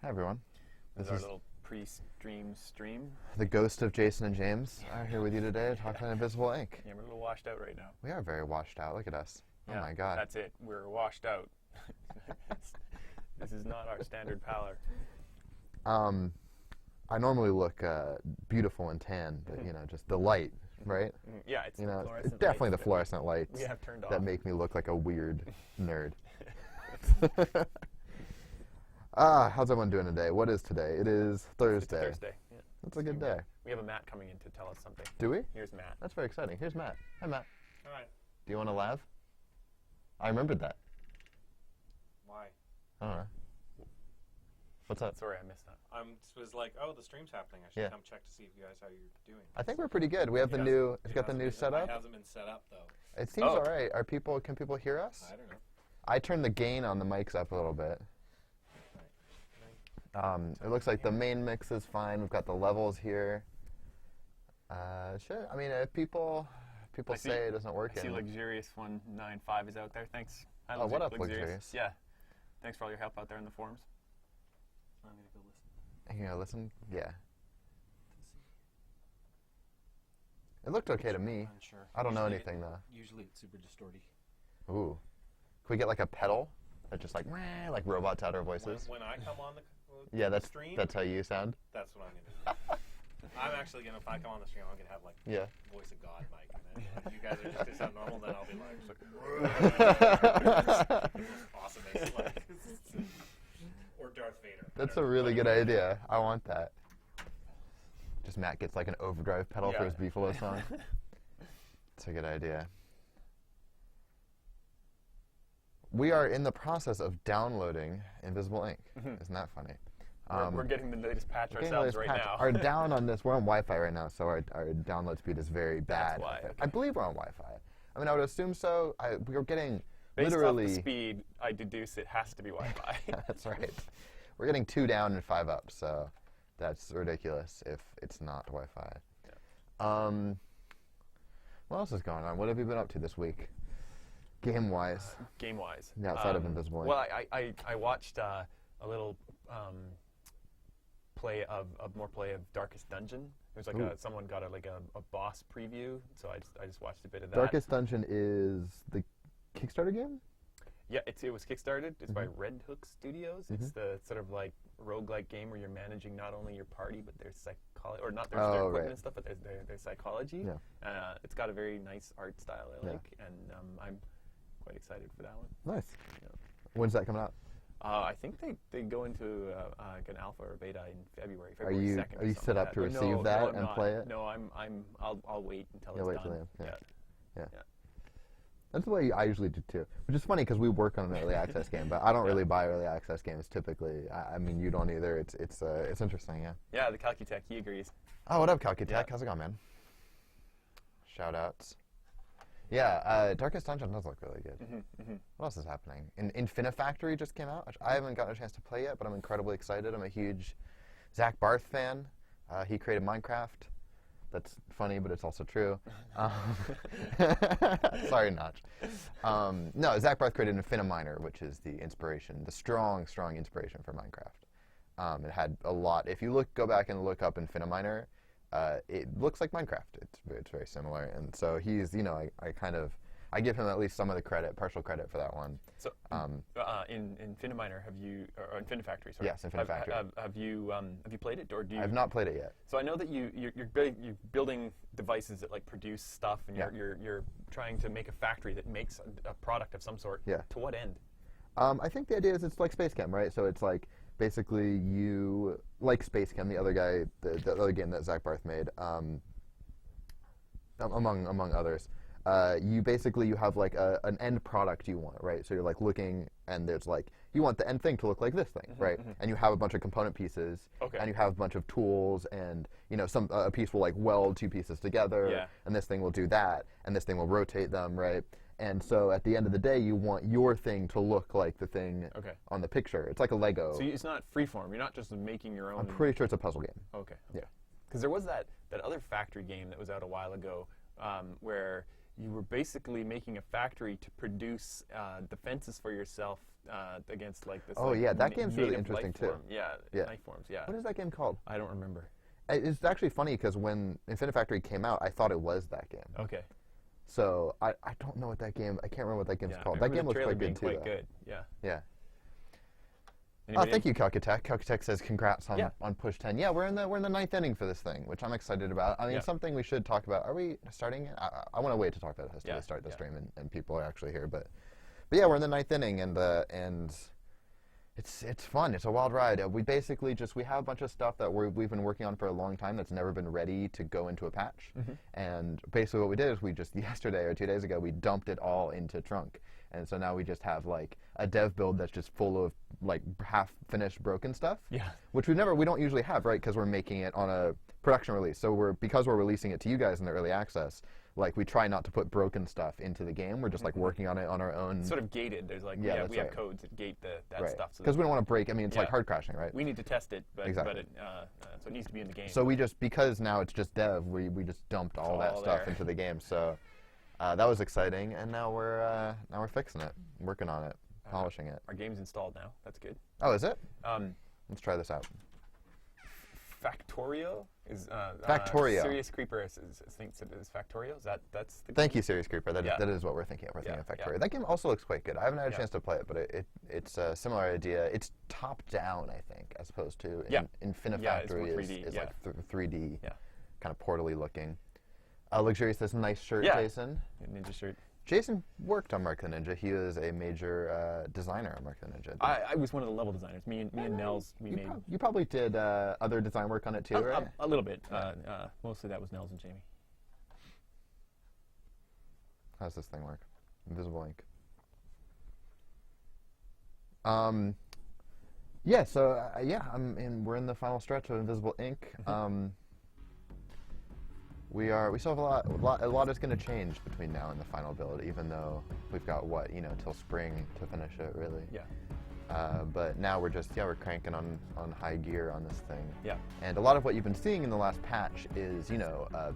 Hi, everyone. This is our little pre-stream stream. The ghost of Jason and James are here with you today to talk about Invisible Ink. Yeah, we're a little washed out right now. We are very washed out. Look at us. Yeah, oh, my God. That's it. We're washed out. This is not our standard pallor. I normally look beautiful and tan, but, you know, just the light, right? Yeah, it's it's definitely the fluorescent lights we have turned off that make me look like a weird nerd. How's everyone doing today? What is today? It is Thursday. It's Thursday. Yeah. That's a good day. We have a Matt coming in to tell us something. Do we? Here's Matt. That's very exciting. Here's Matt. Hi, Matt. Hi. Do you want to laugh? I remembered that. Why? I don't know. What's up? Sorry, I missed that. I was like, oh, the stream's happening. I should come check to see if you guys how you're doing. I think we're pretty good. We have the new. It's got the new setup. It hasn't been set up though. It seems all right. Can people hear us? I don't know. I turned the gain on the mics up a little bit. It looks like the main mix is fine. We've got the levels here. Sure. I mean, if people say it doesn't work. I see Luxurious195 is out there. Thanks. Hi, oh, what up, Luxurious? Yeah. Thanks for all your help out there in the forums. I'm gonna go listen. You gonna listen? Yeah. It looked okay to me. Sure. I don't know anything though. Usually it's super distorty. Ooh. Can we get like a pedal that just like robots out our voices? When I come on the stream, that's how you sound. That's what I'm gonna do. I'm actually gonna, if I come on the stream, I'm gonna have like voice of God mic, and then if you guys are just to sound normal, then I'll be like awesome, like, or Darth Vader. That's a really good idea. I want that. Just Matt gets like an overdrive pedal for his Beefalo song. That's a good idea. We are in the process of downloading Invisible Ink. Isn't that funny? We're getting the latest patch ourselves right now. Our down on this, we're on Wi-Fi right now, so our download speed is very bad. That's why. Okay. I believe we're on Wi-Fi. I mean, I would assume so. We were getting Based literally... off the speed, I deduce it has to be Wi-Fi. That's right. We're getting 2 down and 5 up, so that's ridiculous if it's not Wi-Fi. Yeah. What else is going on? What have you been up to this week? Game-wise. Game-wise. Yeah, outside of Invisible Ink. Well, I watched a little more play of Darkest Dungeon. It was like someone got a boss preview, so I just watched a bit of that. Darkest Dungeon is the Kickstarter game? Yeah, it was kickstarted. It's by Red Hook Studios. It's the sort of like roguelike game where you're managing not only your party but their psychology, or not their equipment and stuff, but their psychology. Yeah. It's got a very nice art style I like, and I'm quite excited for that one. Nice. Yeah. When's that coming out? I think they go into like an alpha or beta in February 2nd. Are you set up to receive that and play it? No, I'll wait until it's done. Yeah. That's the way I usually do too, which is funny because we work on an early access game, but I don't really buy early access games typically. I mean, you don't either. It's interesting, yeah. Yeah, the Calcutech, he agrees. Oh, what up, Calcutech? Yeah. How's it going, man? Shout outs. Yeah, Darkest Dungeon does look really good. What else is happening? Infinifactory just came out, which I haven't gotten a chance to play yet, but I'm incredibly excited. I'm a huge Zach Barth fan. He created Minecraft. That's funny, but it's also true. Sorry, Notch. No, Zach Barth created Infiniminer, which is the inspiration, the strong inspiration for Minecraft. It had a lot. If you go back and look up Infiniminer, it looks like Minecraft. It's very similar, and so he's, I give him at least some of the credit, partial credit for that one. So, in Infiniminer, or Infinifactory, sorry. Yes, Infinifactory. Have you played it, or do you? I've not played it yet. So I know that you're building devices that like produce stuff, and you're trying to make a factory that makes a product of some sort. Yeah. To what end? I think the idea is it's like Space Chem, right? So it's like basically you, like Space Chem, the other guy, the other game that Zach Barth made, among others. You have like an end product you want, right? So you're like looking, and there's like, you want the end thing to look like this thing, right? And you have a bunch of component pieces, and you have a bunch of tools, and a piece will like weld 2 pieces together, and this thing will do that, and this thing will rotate them, right? And so at the end of the day, you want your thing to look like the thing on the picture. It's like a Lego. So it's not freeform. You're not just making your own. I'm pretty sure it's a puzzle game. Okay. Yeah. Because there was that other factory game that was out a while ago, where you were basically making a factory to produce defenses for yourself against like this. Oh, like, yeah, that game's really interesting too. Yeah, life forms. Yeah. What is that game called? I don't remember. It's actually funny because when Infinite Factory came out, I thought it was that game. Okay. So I don't know what that game. I can't remember what that game's called. That game looks quite good being too. Quite good. Yeah. Yeah. Anybody Thank you, Calcutech. Calcutech says congrats on push 10. Yeah, we're in the 9th inning for this thing, which I'm excited about. I mean, something we should talk about. Are we starting it? I want to wait to talk about it until we start the stream and people are actually here. But yeah, we're in the 9th inning and it's fun. It's a wild ride. We basically we have a bunch of stuff that we've been working on for a long time that's never been ready to go into a patch. And basically what we did is we just yesterday or 2 days ago we dumped it all into Trunk. And so now we just have like a dev build that's just full of like half finished broken stuff. Yeah. Which we don't usually have, right? Because we're making it on a production release. So because we're releasing it to you guys in the early access, like we try not to put broken stuff into the game. We're just like working on it on our own. Sort of gated. There's like we have codes that gate that stuff. Because we don't want to break. I mean, it's like hard crashing, right? We need to test it, but exactly. So it needs to be in the game. So because now it's just dev, we just dumped all that stuff into the game. So that was exciting, and now we're fixing it, working on it, polishing it. Our game's installed now. That's good. Oh, is it? Let's try this out. Factorio is Factorio. Serious Creeper thinks it is Factorio. That's the game? Thank you, Serious Creeper. That is what we're thinking of. We're thinking of Factorio. Yeah. That game also looks quite good. I haven't had a chance to play it, but it's a similar idea. It's top down, I think, as opposed to Infinite Factory is like 3D, kind of portally looking. Luxurious, this nice shirt, Jason. Ninja shirt. Jason worked on Mark the Ninja. He was a major designer on Mark the Ninja. I was one of the level designers. Me and Nels, made. You probably did other design work on it too, right? A little bit. Mostly that was Nels and Jamie. How does this thing work? Invisible ink. Yeah. So we're in the final stretch of Invisible Ink. We still have a lot is going to change between now and the final build, even though we've got till spring to finish it, really. Yeah. But now we're cranking on high gear on this thing. Yeah. And a lot of what you've been seeing in the last patch is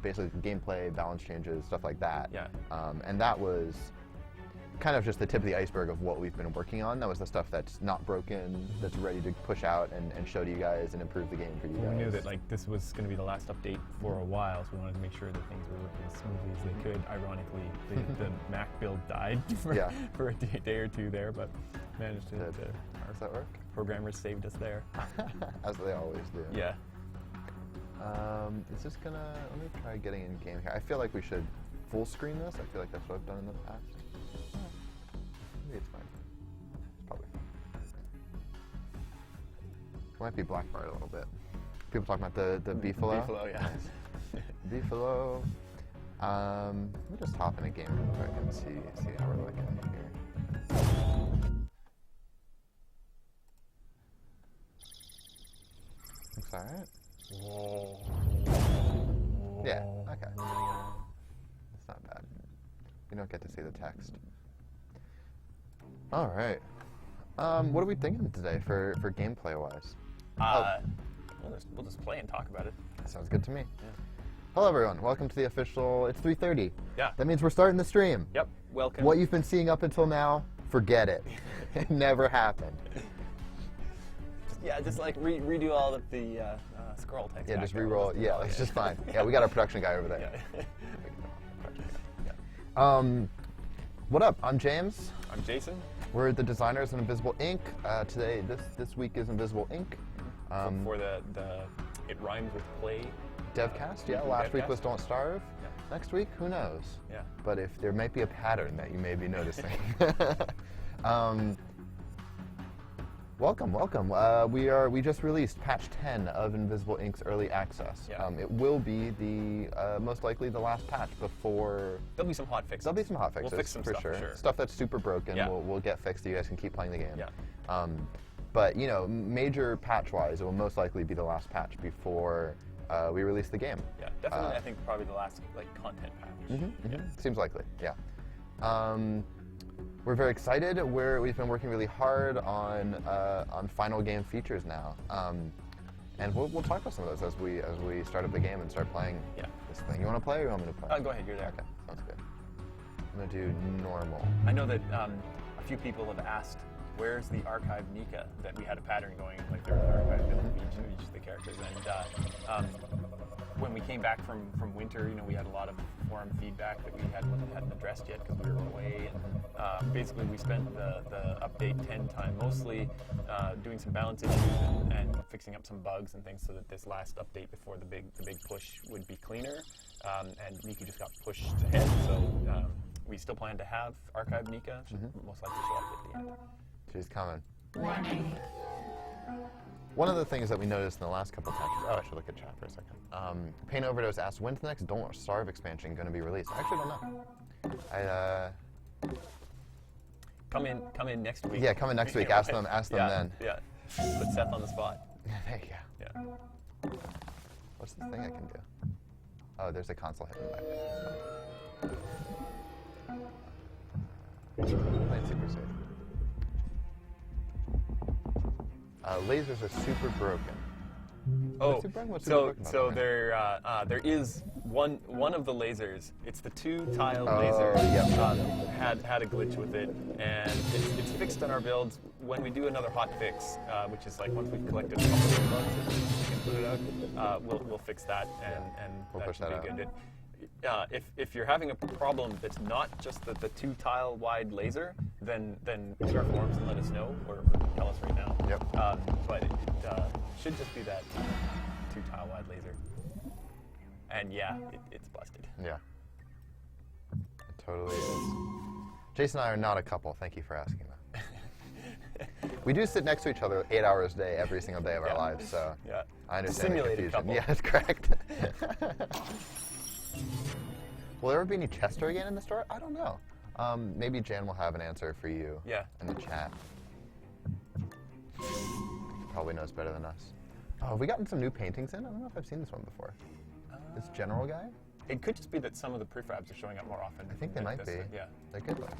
basically gameplay, balance changes, stuff like that. Yeah. And that was kind of just the tip of the iceberg of what we've been working on. That was the stuff that's not broken, that's ready to push out and show to you guys and improve the game for you guys. We knew that this was going to be the last update for a while, so we wanted to make sure that things were working as smoothly as they could. Ironically, the Mac build died for a day or two there, but managed to. Does that work? Programmers saved us there. As they always do. Yeah. Is this gonna? Let me try getting in game here. I feel like we should full screen this. I feel like that's what I've done in the past. Maybe it's fine. It's probably fine. It might be black bar a little bit. People talking about the Beefalo? Beefalo, yeah. Beefalo. Let me just hop in a game real quick and see how we're looking here. Looks alright. Yeah, okay. It's not bad. You don't get to see the text. All right. What are we thinking today for gameplay wise? We'll just play and talk about it. That sounds good to me. Yeah. Hello everyone. Welcome to the official. It's 3:30. Yeah. That means we're starting the stream. Yep. Welcome. What you've been seeing up until now, forget it. It never happened. Yeah, just like redo all of the scroll text. Yeah, just re-roll. Yeah, it's just fine. Yeah, we got our production guy over there. Yeah. What up? I'm James. I'm Jason. We're the designers in Invisible Ink. Today, this week is Invisible Ink. For the it rhymes with Klei. Devcast, yeah. Last week was Don't Starve. Yeah. Next week, who knows? Yeah. But if there might be a pattern that you may be noticing. Welcome. We just released patch 10 of Invisible Ink's early access. Yeah. It will be the most likely the last patch before. There'll be some hot fixes. There'll be some hot fixes. We'll fix some for stuff, sure. for sure. Stuff that's super broken. Yeah. We'll get fixed. So you guys can keep playing the game. Yeah. But major patch-wise, it will most likely be the last patch before we release the game. Yeah, definitely. I think probably the last content patch. Yeah. Seems likely. Yeah. We're very excited. We've been working really hard on final game features now, and we'll talk about some of those as we start up the game and start playing this thing. You want to play or you want me to play? Go ahead. You're there. Okay, sounds good. I'm gonna do normal. I know that a few people have asked, where's the archive Nika that we had a pattern going, like there was an archive build of each of the characters. And when we came back from winter, we had a lot of forum feedback that we hadn't addressed yet because we were away. And basically, we spent the update 10 time mostly doing some balance issues and fixing up some bugs and things, so that this last update before the big push would be cleaner. And Nika just got pushed ahead, so we still plan to have archive Nika. Should most likely show up at the end. She's coming. One of the things that we noticed in the last couple times. Oh, I should look at chat for a second. Pain Overdose asked, when's the next Don't Starve expansion going to be released? I actually don't know. Come in next week. Yeah, come in next week. Ask them then. Yeah. Put Seth on the spot. There you go. Yeah. What's this thing I can do? Oh, there's a console hidden back there. Playing super safe. Lasers are super broken. Oh, so there is one of the lasers. It's the 2-tile laser. Had a glitch with it, and it's fixed on our builds. When we do another hot fix, which is like once we've collected a couple of bugs and we can put it out, we'll fix that, and we'll push that out. Good. If you're having a problem that's not just the 2-tile wide laser, then come to our forums and let us know, or tell us right now. Yep. But it should just be that 2-tile wide laser. And yeah, it's busted. Yeah. It totally is. Jason and I are not a couple. Thank you for asking that. We do sit next to each other 8 hours a day every single day of our lives, so I understand the confusion. Couple. Yeah, that's correct. Will there ever be any Chester again in the store? I don't know. Maybe Jan will have an answer for you in the chat. Probably knows better than us. Oh, have we gotten some new paintings in? I don't know if I've seen this one before. This general guy? It could just be that some of the prefabs are showing up more often. I think they might be. Yeah. They're good looking.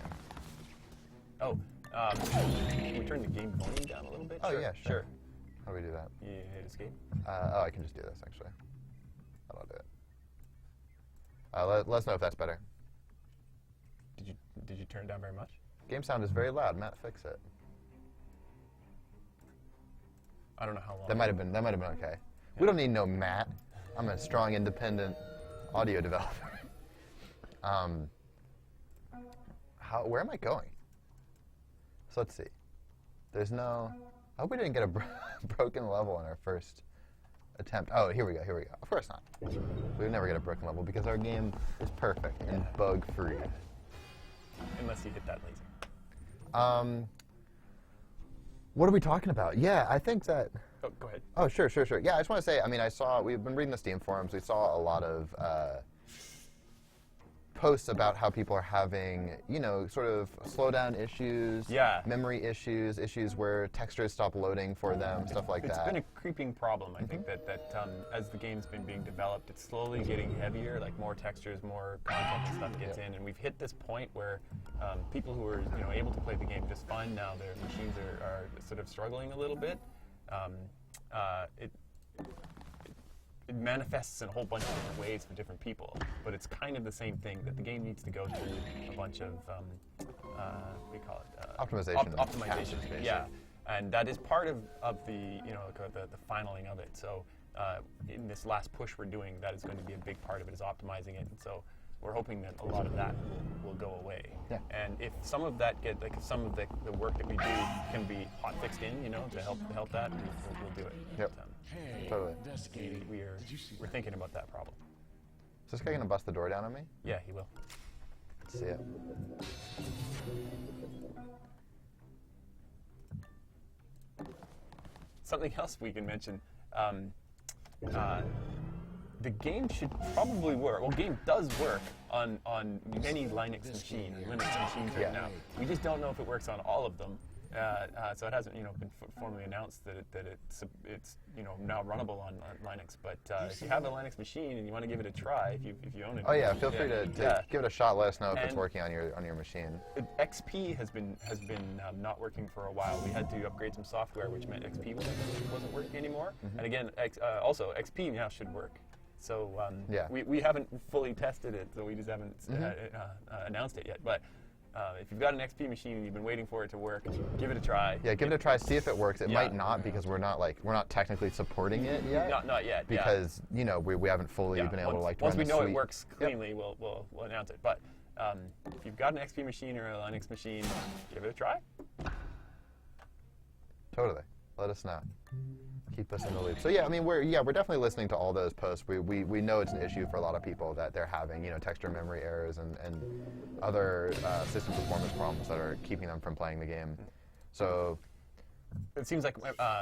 Oh, can we turn the game volume down a little bit? Oh, yeah, sure. How do we do that? You hit escape? I can just do this, actually. That'll do it. Let us know if that's better. Did you turn it down very much? Game sound is very loud. Matt, fix it. I don't know how long. That might have been okay. Yeah. We don't need no Matt. I'm a strong, independent audio developer. Where am I going? So let's see. There's no. I hope we didn't get a broken level in our first attempt. Oh, here we go. Of course not. We would never get a broken level because our game is perfect and bug-free. Unless you hit that laser. What are we talking about? Yeah, I think that... Oh, go ahead. Oh, sure. Yeah, I just want to say, we've been reading the Steam forums. We saw a lot of posts about how people are having, sort of slowdown issues, memory issues where textures stop loading for them, stuff like that. It's been a creeping problem. I think that as the game's been being developed, it's slowly getting heavier, like more textures, more content and stuff gets in, and we've hit this point where people who are able to play the game just fine now, their machines are sort of struggling a little bit. It manifests in a whole bunch of different ways for different people, but it's kind of the same thing, that the game needs to go through a bunch of, what do you call it? Optimization. Yeah, and that is part of the, the finaling of it. So in this last push we're doing, that is going to be a big part of it, is optimizing it. And so we're hoping that a lot of that will go away. Yeah. And if some of that if some of the work that we do can be hot fixed in, to help that, we'll do it. Yep. Totally. We're thinking about that problem. Is this guy gonna bust the door down on me? Yeah, he will. Let's see it. Something else we can mention. The game should probably work. Well, game does work on many Linux machines right now. We just don't know if it works on all of them. So it hasn't, been formally announced that it's now runnable on Linux. But if you have a Linux machine and you want to give it a try, if you own it. Oh yeah, feel free to give it a shot. Let us know if it's working on your machine. XP has been not working for a while. We had to upgrade some software, which meant XP wasn't working anymore. And again, also XP now should work. So we haven't fully tested it, so we just haven't announced it yet. But if you've got an XP machine and you've been waiting for it to work, give it a try. Yeah, give it a try. See if it works. It might not because we're not technically supporting it yet. Not yet. Because we haven't fully been able to run once we know it works cleanly, we'll announce it. But if you've got an XP machine or a Linux machine, give it a try. Totally. Let us know. Keep us in the loop. So yeah, I mean, we're definitely listening to all those posts. We know it's an issue for a lot of people that they're having, texture memory errors and other system performance problems that are keeping them from playing the game. So it seems like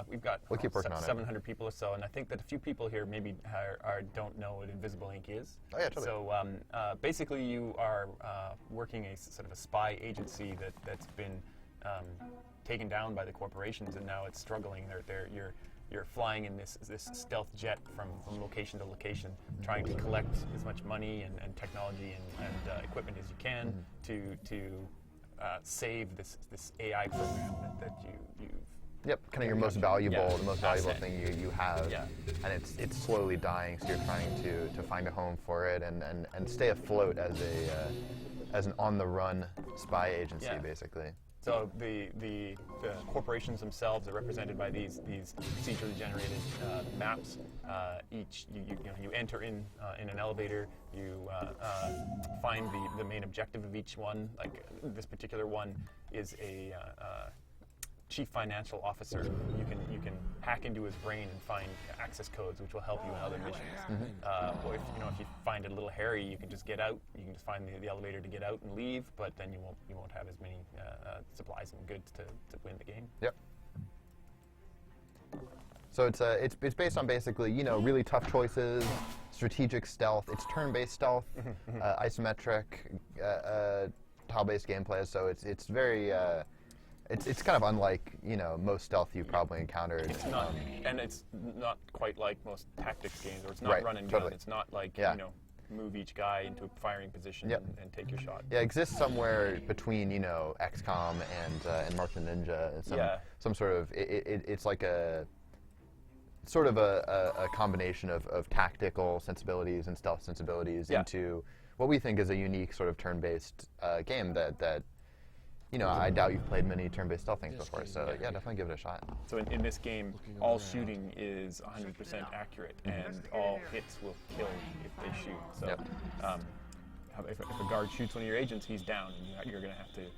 we've got we'll keep working on 700 people or so, and I think that a few people here maybe don't know what Invisible Ink is. Oh yeah, totally. So basically, you are working a sort of a spy agency that's been taken down by the corporations, and now it's struggling. You're flying in this stealth jet from location to location, trying to collect as much money and technology and equipment as you can to save this AI program that you've. Yep, kind of your most valuable, the most valuable thing you have, and it's slowly dying. So you're trying to find a home for it and stay afloat as an on-the-run spy agency, basically. So the corporations themselves are represented by these procedurally generated maps. You enter in an elevator. You find the main objective of each one. Like this particular one is a chief financial officer. You can hack into his brain and find access codes, which will help you in other missions. Or if you find it a little hairy, you can just get out. You can just find the elevator to get out and leave, but then you won't have as many supplies and goods to win the game. Yep. So it's based on basically really tough choices, strategic stealth. It's turn-based stealth, isometric, tile-based gameplay. So it's very It's kind of unlike most stealth you've probably encountered. It's not, and it's not quite like most tactics games, or it's not run and gun. Totally. It's not like move each guy into a firing position and take your shot. Yeah, it exists somewhere between XCOM and Mark the Ninja. And some sort of it's like a sort of a combination of tactical sensibilities and stealth sensibilities into what we think is a unique sort of turn-based game that. I doubt you've played many turn-based stealth things before, so definitely give it a shot. So in this game, all shooting is 100% accurate, and all hits will kill if they shoot. So if a guard shoots one of your agents, he's down, and you're going to have to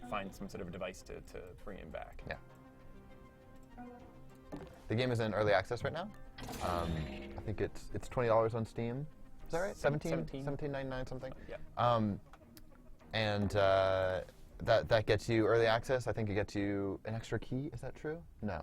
find some sort of a device to bring him back. Yeah. The game is in early access right now. I think it's $20 on Steam. Is that right? $17.99 something. And that gets you early access. I think it gets you an extra key. Is that true? No.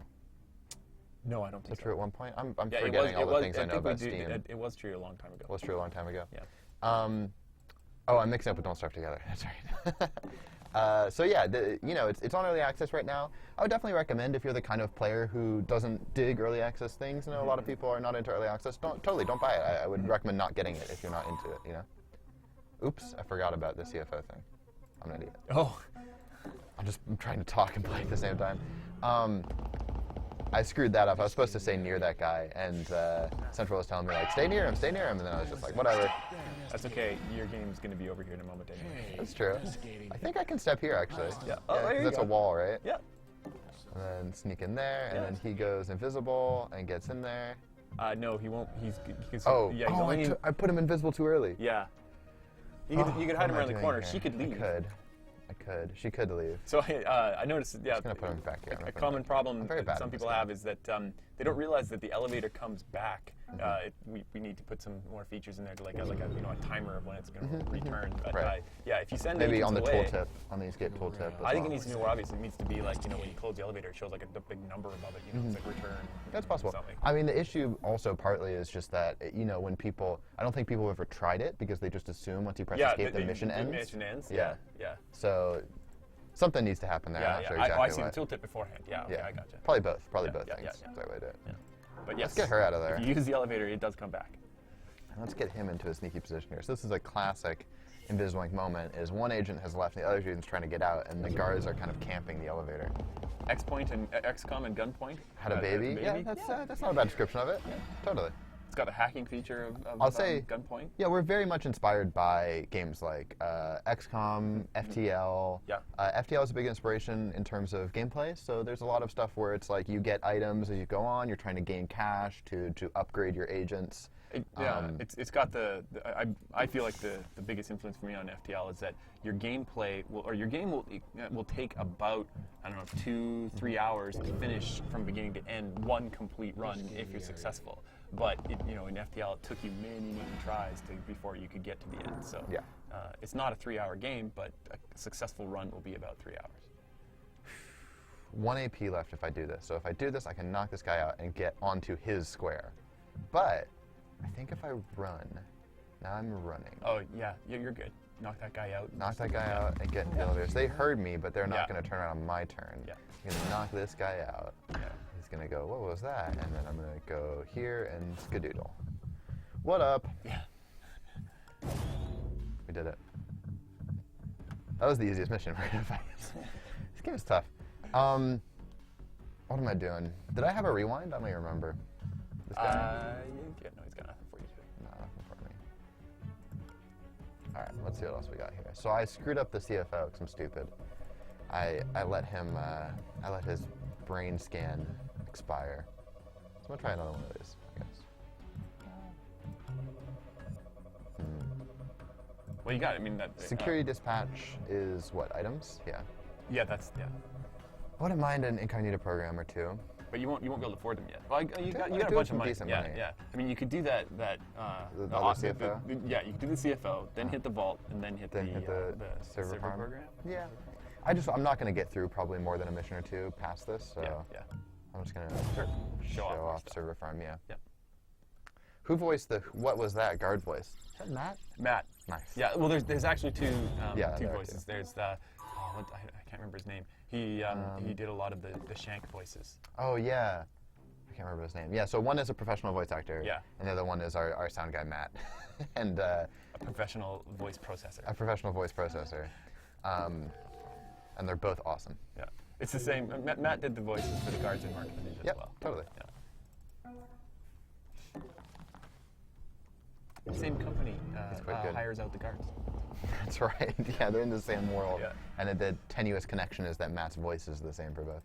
No, I don't think so. True at one point? I'm forgetting all the things I know about Steam. It was true a long time ago. It was true a long time ago. Yeah. I'm mixing up with Don't Starve Together. That's right. So yeah, it's on early access right now. I would definitely recommend if you're the kind of player who doesn't dig early access things. A lot of people are not into early access. Don't buy it. I would recommend not getting it if you're not into it. Oops, I forgot about the CFO thing. I'm an idiot. Oh. I'm trying to talk and play at the same time. I screwed that up. I was supposed to say near that guy, and Central was telling me, stay near him, and then I was just like, whatever. That's okay. Your game's going to be over here in a moment anyway. That's true. I think I can step here, actually. Yeah. Because that's a wall, right? Yeah. And then sneak in there, and then he goes invisible and gets in there. No, he won't. I put him invisible too early. Yeah. You could hide him around the corner. She could leave. I could. She could leave. So I noticed, I'm just going to put him back here. A common problem that some people have is that they don't realize that the elevator comes back. We need to put some more features in there to a timer of when it's going to return. But if you send maybe on the away, tooltip, on the escape tooltip. I think it needs to be more obvious. It needs to be when you close the elevator, it shows a big number above it. It's like return. That's possible. Something. I mean, the issue also partly is just that when people, I don't think people have ever tried it because they just assume once you press escape, the mission ends. The mission ends. Yeah. So something needs to happen there. I'm not sure exactly I see the tooltip beforehand. Yeah, I gotcha. Probably both things. That's the right way to do it. Yeah. But let's get her out of there. If you use the elevator, it does come back. And let's get him into a sneaky position here. So this is a classic Invisible Ink moment, is one agent has left and the other agent's trying to get out, and the guards are kind of camping the elevator. XCOM and Gunpoint. Had a baby? Yeah, that's not a bad description of it. Yeah, totally. It's got a hacking feature of I'll say, Gunpoint. Yeah, we're very much inspired by games like XCOM, FTL. Yeah. FTL is a big inspiration in terms of gameplay. So there's a lot of stuff where it's like you get items as you go on. You're trying to gain cash to upgrade your agents. It's got I feel like the biggest influence for me on FTL is that your gameplay your game will take about, I don't know, 2-3 hours to finish from beginning to end one complete run if you're successful. But in FTL it took you many tries before you could get to the end. So yeah. It's not a 3-hour game, but a successful run will be about 3 hours. 1 AP left if I do this. So if I do this, I can knock this guy out and get onto his square. But I think if I run, now I'm running. Oh, yeah, you're good. Knock that guy out. Knock that guy out and get into the elevators. They heard me, but they're not going to turn around on my turn. Yeah. I'm going to knock this guy out. Yeah. He's going to go, what was that? And then I'm going to go here and skadoodle. What up? Yeah. We did it. That was the easiest mission we're going to fight. This game is tough. What am I doing? Did I have a rewind? I don't even remember. This guy? Yeah, no, he's got nothing for you today. No, nothing for me. All right, let's see what else we got here. So I screwed up the CFO because I'm stupid. I let him, I let his brain scan expire. So I'm gonna try another one of these, I guess. Well, you got it. I mean, that Security dispatch is what, items? Yeah. Yeah, I wouldn't mind an incognito program or two. But you won't be able to afford them yet. Well, you got a do bunch some of money. decent Yeah, money. yeah. I mean, you could do that. The CFO? Yeah, you could do the CFO, then hit the vault, and then hit the server farm program. Yeah. I'm not going to get through probably more than a mission or two past this, so yeah. I'm just going to show off server farm. Yeah. Yeah. Who voiced what was that guard voice? Is that Matt? Matt. Nice. Yeah. Well, there's actually two there are voices. two. There's I can't remember his name. He did a lot of the Shank voices. Oh yeah. I can't remember his name. Yeah, so one is a professional voice actor. Yeah. And the other one is our sound guy, Matt. And a professional voice processor. A professional voice processor. And they're both awesome. Yeah. It's the same. Matt did the voices for the guards in Market Ninja as well. Totally. The same company good. hires out the guards. That's right. Yeah, they're in the same world. Yeah. And the tenuous connection is that Matt's voice is the same for both.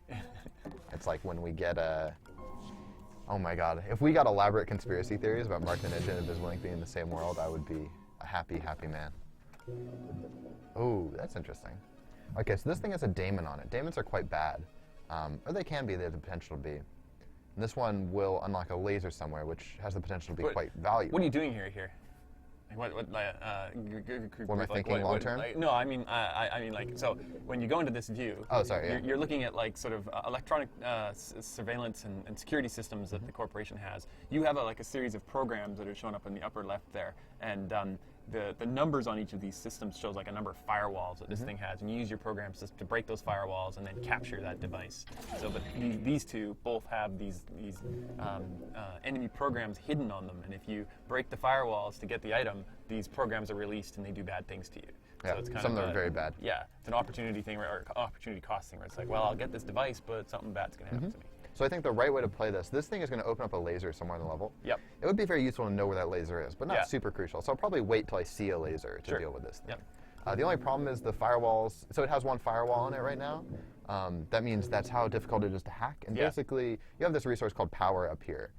It's like when we get oh my god, if we got elaborate conspiracy theories about Mark the Ninja and Invisible Ink being in the same world, I would be a happy, happy man. Oh, that's interesting. Okay, so this thing has a daemon on it. Daemons are quite bad. Or they can be, they have the potential to be. And this one will unlock a laser somewhere, which has the potential to be quite valuable. What are you doing here? What am I thinking long term? No, I mean, so when you go into this view, you're looking at like sort of electronic surveillance and security systems that the corporation has. You have a series of programs that are shown up in the upper left there, and the numbers on each of these systems shows like a number of firewalls that this thing has, and you use your programs to break those firewalls and then capture that device. So, but these two both have these enemy programs hidden on them, and if you break the firewalls to get the item, these programs are released and they do bad things to you. Yeah, so it's kind some of them are very bad. Yeah, it's an opportunity thing or opportunity cost thing where it's like, well, I'll get this device, but something bad's going to happen to me. So I think the right way to play this thing is going to open up a laser somewhere on the level. Yep. It would be very useful to know where that laser is, but not super crucial. So I'll probably wait till I see a laser to deal with this thing. Yep. The only problem is the firewalls. So it has one firewall on it right now. That means that's how difficult it is to hack. And basically, you have this resource called power up here.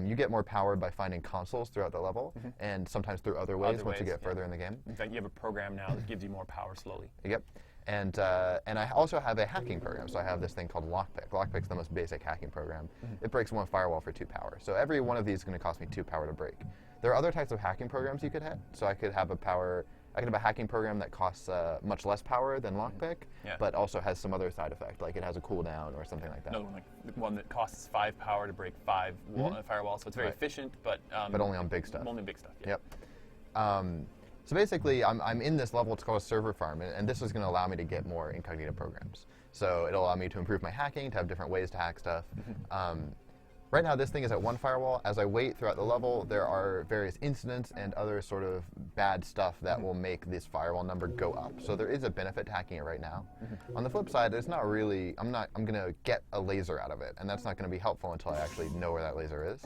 You get more power by finding consoles throughout the level, and sometimes through other ways once you get further in the game. In fact, you have a program now that gives you more power slowly. Yep. And I also have a hacking program, so I have this thing called Lockpick. Lockpick's the most basic hacking program. It breaks one firewall for 2 power. So every one of these is going to cost me 2 power to break. There are other types of hacking programs you could hit. So I could have a hacking program that costs much less power than Lockpick, but also has some other side effect, like it has a cooldown or something like that. No, like one that costs 5 power to break 5 firewalls. So it's very efficient, but only on big stuff. Only big stuff. Yeah. Yep. So basically, I'm in this level. It's called a server farm, and this is going to allow me to get more incognito programs. So it'll allow me to improve my hacking, to have different ways to hack stuff. Right now, this thing is at 1 firewall. As I wait throughout the level, there are various incidents and other sort of bad stuff that will make this firewall number go up. So there is a benefit to hacking it right now. On the flip side, it's not really. I'm going to get a laser out of it, and that's not going to be helpful until I actually know where that laser is.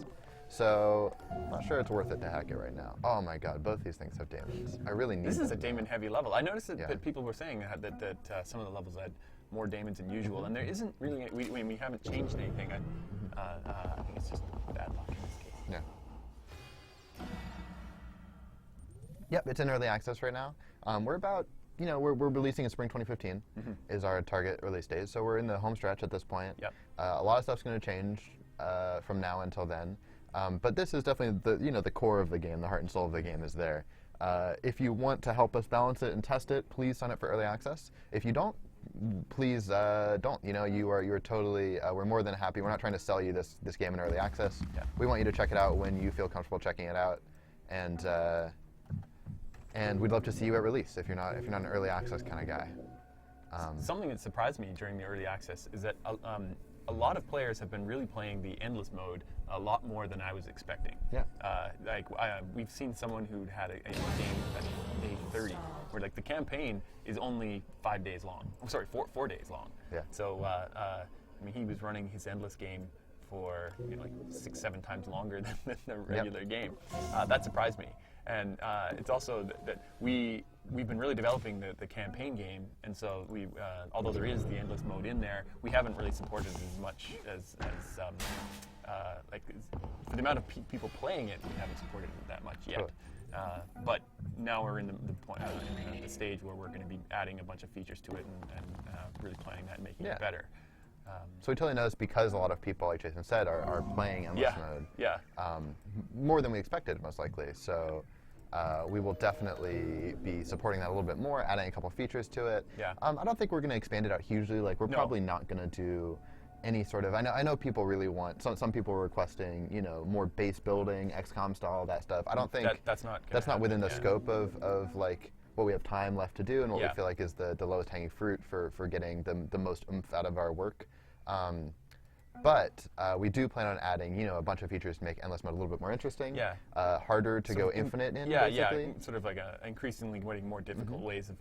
So I'm not sure it's worth it to hack it right now. Oh my god, both these things have daemons. I really need This is a daemon-heavy level. I noticed that people were saying that some of the levels had more daemons than usual, and there isn't really. We haven't changed anything. I think it's just bad luck in this case. Yeah. Yep, it's in early access right now. We're about, we're releasing in spring 2015 is our target release date. So we're in the home stretch at this point. Yep. A lot of stuff's going to change from now until then. But this is definitely the core of the game. The heart and soul of the game is there. If you want to help us balance it and test it, please sign up for early access. If you don't, please don't. You're totally. We're more than happy. We're not trying to sell you this game in early access. Yeah. We want you to check it out when you feel comfortable checking it out, and we'd love to see you at release if you're not an early access kind of guy. Something that surprised me during the early access is that a lot of players have been really playing the endless mode a lot more than I was expecting. Yeah. We've seen someone who had a game at day 30, where the campaign is only 5 days long. I'm sorry, 4 days long. Yeah. So he was running his endless game for 6-7 times longer than the regular game. That surprised me. And it's also that we've been really developing the campaign game, and so although there is the endless mode in there, we haven't really supported it as much as for the amount of people playing it, we haven't supported it that much yet. Sure. But now we're in the stage where we're going to be adding a bunch of features to it and really planning that and making it better. So we totally noticed because a lot of people, like Jason said, are playing endless mode. Yeah. More than we expected, most likely. So we will definitely be supporting that a little bit more, adding a couple features to it. Yeah. I don't think we're going to expand it out hugely. We're probably not going to do any sort of. I know people really want. Some people are requesting, more base building, XCOM style, that stuff. I don't think that's not within the scope of what we have time left to do and what we feel like is the lowest hanging fruit for getting the most oomph out of our work. But we do plan on adding, a bunch of features to make endless mode a little bit more interesting. Yeah. Harder to go infinite in. Yeah, basically. yeah. Sort of increasingly getting more difficult ways of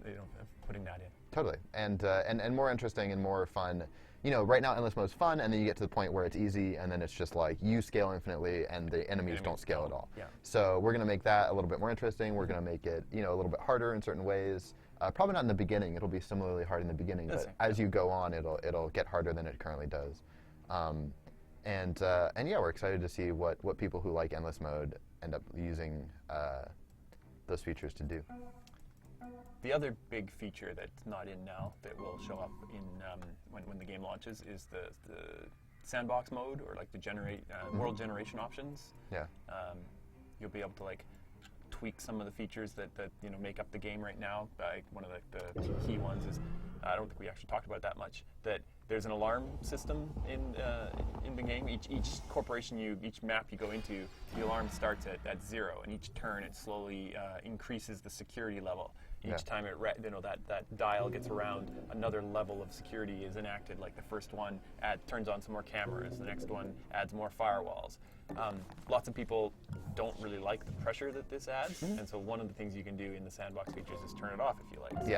putting that in. Totally, and more interesting and more fun. Right now endless mode is fun, and then you get to the point where it's easy, and then it's just you scale infinitely, and the enemies don't scale at all. Yeah. So we're going to make that a little bit more interesting. We're going to make it, a little bit harder in certain ways. Probably not in the beginning. It'll be similarly hard in the beginning, but as you go on, it'll get harder than it currently does. And yeah, we're excited to see what people who like endless mode end up using those features to do. The other big feature that's not in now that will show up in when the game launches is the sandbox mode, or the generate world generation options. Yeah. You'll be able to tweak some of the features that make up the game right now. One of the key ones is, I don't think we actually talked about it that much, that there's an alarm system in the game. Each corporation each map you go into, the alarm starts at 0, and each turn it slowly increases the security level. Each time that dial gets around, another level of security is enacted. The first one turns on some more cameras, the next one adds more firewalls. Lots of people don't really like the pressure that this adds, and so one of the things you can do in the sandbox features is turn it off if you like. So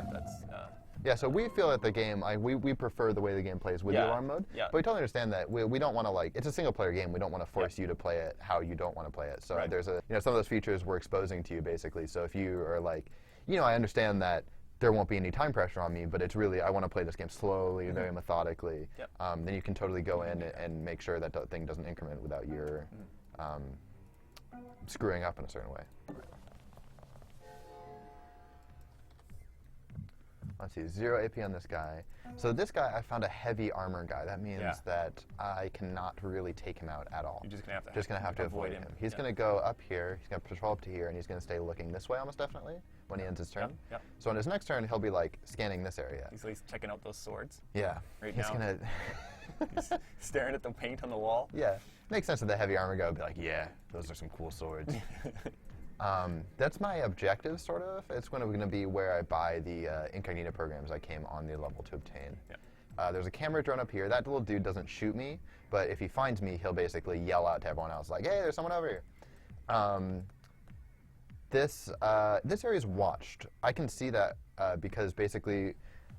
yeah, so we feel that the game, we prefer the way the game plays with the alarm mode, but we totally understand that we don't want to it's a single player game. We don't want to force you to play it how you don't want to play it. So there's some of those features we're exposing to you basically. So if you are I understand that there won't be any time pressure on me, but it's really, I want to play this game slowly, very methodically. Then you can totally go in and make sure that the thing doesn't increment without your screwing up in a certain way. Let's see, 0 AP on this guy. So this guy, I found a heavy armor guy. That means that I cannot really take him out at all. You're just going to have to avoid him. He's going to go up here, he's going to patrol up to here, and he's going to stay looking this way almost definitely when he ends his turn. So on his next turn, he'll be scanning this area. He's checking out those swords. Yeah. Right now. He's staring at the paint on the wall. Yeah. Makes sense that the heavy armor guy would be yeah, those are some cool swords. That's my objective, sort of. It's going to be where I buy the incognito programs I came on the level to obtain. There's a camera drone up here. That little dude doesn't shoot me, but if he finds me, he'll basically yell out to everyone else, hey, there's someone over here. This area is watched. I can see that because basically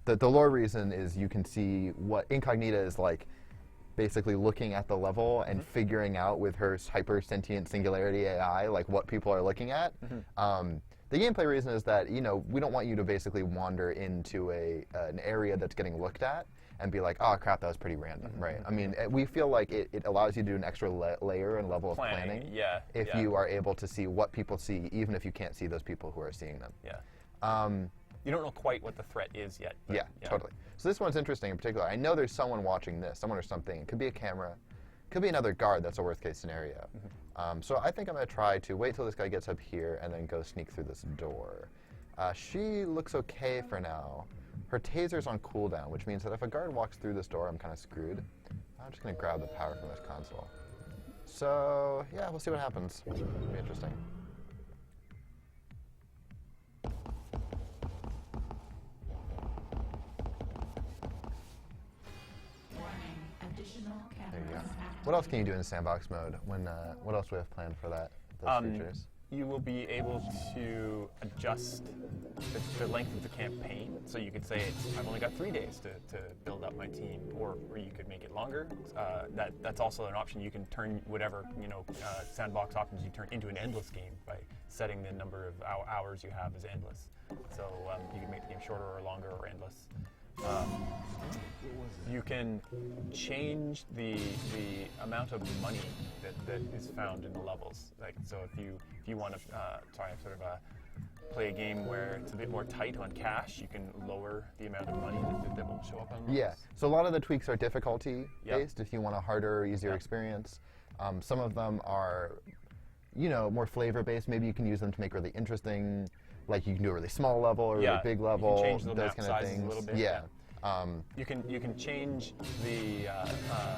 the lore reason is you can see what incognito is basically looking at the level and figuring out with her hyper sentient singularity AI like what people are looking at. The gameplay reason is that we don't want you to basically wander into an area that's getting looked at and be like, oh crap, that was pretty random, right? I mean, we feel like it allows you to do an extra layer and level of planning if you are able to see what people see, even if you can't see those people who are seeing them. You don't know quite what the threat is yet. Yeah, totally. So this one's interesting in particular. I know there's someone watching this, someone or something. It could be a camera, could be another guard. That's a worst case scenario. So I think I'm going to try to wait till this guy gets up here and then go sneak through this door. She looks okay for now. Her taser's on cooldown, which means that if a guard walks through this door, I'm kind of screwed. I'm just going to grab the power from this console. So yeah, we'll see what happens. It'll be interesting. There you go. What else can you do in sandbox mode? What else do we have planned for those features? You will be able to adjust the length of the campaign. So you could say, I've only got 3 days to build up my team, or you could make it longer. That's also an option. You can turn whatever sandbox options you turn into an endless game by setting the number of hours you have as endless. So you can make the game shorter or longer or endless. You can change the amount of money that is found in the levels. Like, so if you want to play a game where it's a bit more tight on cash, you can lower the amount of money that will show up on levels. Yeah. So a lot of the tweaks are difficulty based. If you want a harder, easier experience, some of them are, more flavor based. Maybe you can use them to make really interesting. Like you can do a really small level or a really big level, you can change the those map kind of sizes things. A little bit. Yeah. You can change the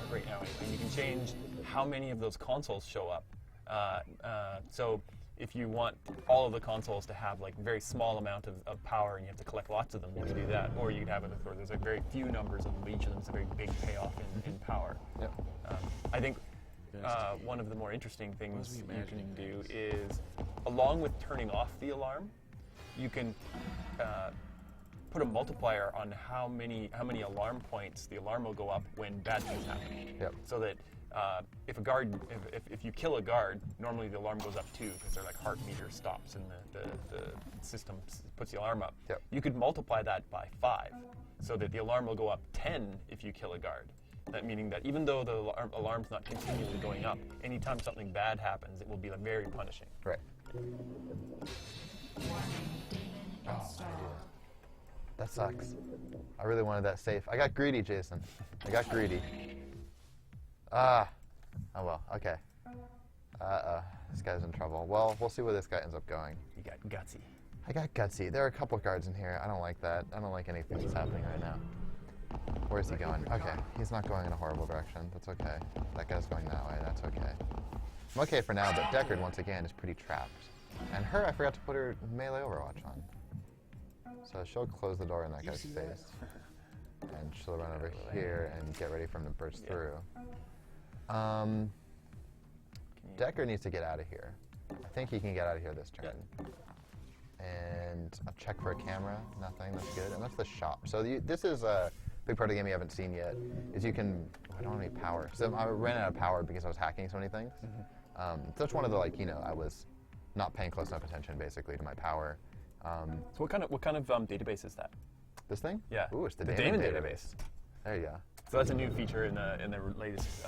right now. You can change how many of those consoles show up. So if you want all of the consoles to have like a very small amount of power and you have to collect lots of them, you can do that. Or you can have it where there's like very few numbers of each of them. It's a very big payoff in power. Yep. I think one of the more interesting things you can do is, along with turning off the alarm, you can put a multiplier on how many alarm points the alarm will go up when bad things happen. Yep. So that if you kill a guard, normally the alarm goes up too because their heart meter stops and the system puts the alarm up. Yep. You could multiply that by 5, so that the alarm will go up 10 if you kill a guard. That meaning that even though the alarm's not continually going up, anytime something bad happens, it will be very punishing. Right. That sucks. I really wanted that safe. I got greedy, Jason. I got greedy. Oh well, okay. This guy's in trouble. Well, we'll see where this guy ends up going. You got gutsy. I got gutsy. There are a couple guards in here. I don't like that. I don't like anything that's happening right now. Where's he going? Okay, he's not going in a horrible direction. That's okay. That guy's going that way. That's okay. I'm okay for now, but Deckard, once again, is pretty trapped. And her, I forgot to put her melee overwatch on. So she'll close the door in that guy's face. And she'll run over here and get ready for him to burst through. Deckard needs to get out of here. I think he can get out of here this turn. And I'll check for a camera. Nothing. That's good. And that's the shop. So this is a big part of the game you haven't seen yet. Is you can. I don't have any power. So I ran out of power because I was hacking so many things. That's one of the I was not paying close enough attention basically to my power. So what kind of database is that? This thing? Yeah. Ooh, it's the daemon database. There you go. So that's a new feature in the latest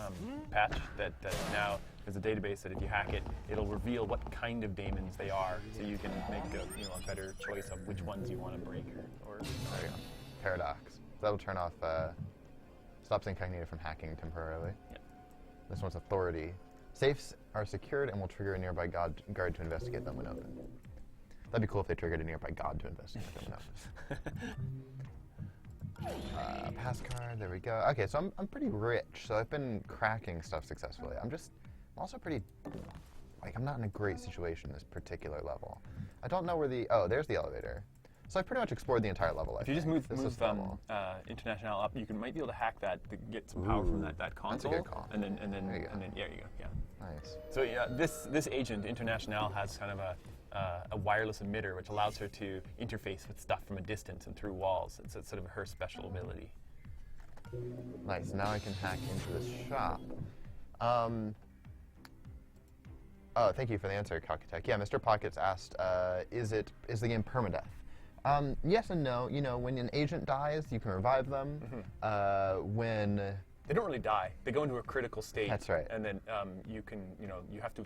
patch that now there's a database that if you hack it, it'll reveal what kind of daemons they are, so you can make a better choice of which ones you want to break or there you go. Paradox. That'll turn off stops incognito from hacking temporarily. Yep. This one's authority. Safes are secured and will trigger a nearby guard to investigate them when open. That'd be cool if they triggered a nearby god to investigate them when open. Pass card, there we go. Okay, so I'm pretty rich, so I've been cracking stuff successfully. I'm also pretty, I'm not in a great situation this particular level. I don't know where there's the elevator. So I've pretty much explored the entire level, If you just move International up, you might be able to hack that to get some power from that console. That's a good call. And then there you go. Yeah. Nice. So yeah, this agent, International, has kind of a wireless emitter which allows her to interface with stuff from a distance and through walls. It's sort of her special ability. Nice. Now I can hack into this shop. Oh, thank you for the answer, Calcutech. Yeah, Mr. Pockets asked, is the game permadeath? Yes and no. You know, when an agent dies, you can revive them. When they don't really die, they go into a critical state. That's right. And then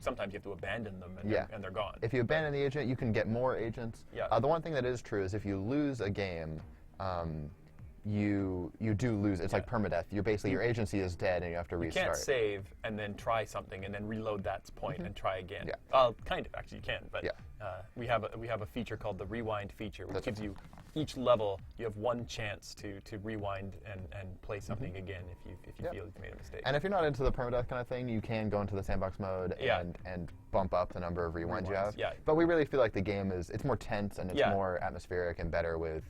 sometimes you have to abandon them, and, and they're gone. If you abandon the agent, you can get more agents. Yeah. The one thing that is true is if you lose a game, you do lose. It's like permadeath. You're basically, your agency is dead and you have to restart. You can't save and then try something and then reload that point and try again. Yeah. Kind of, actually you can, but we have a feature called the rewind feature, which gives you each level, you have one chance to rewind and play something again if you feel you've made a mistake. And if you're not into the permadeath kind of thing, you can go into the sandbox mode and bump up the number of rewinds you have. Yeah. But we really feel like the game it's more tense and it's more atmospheric and better with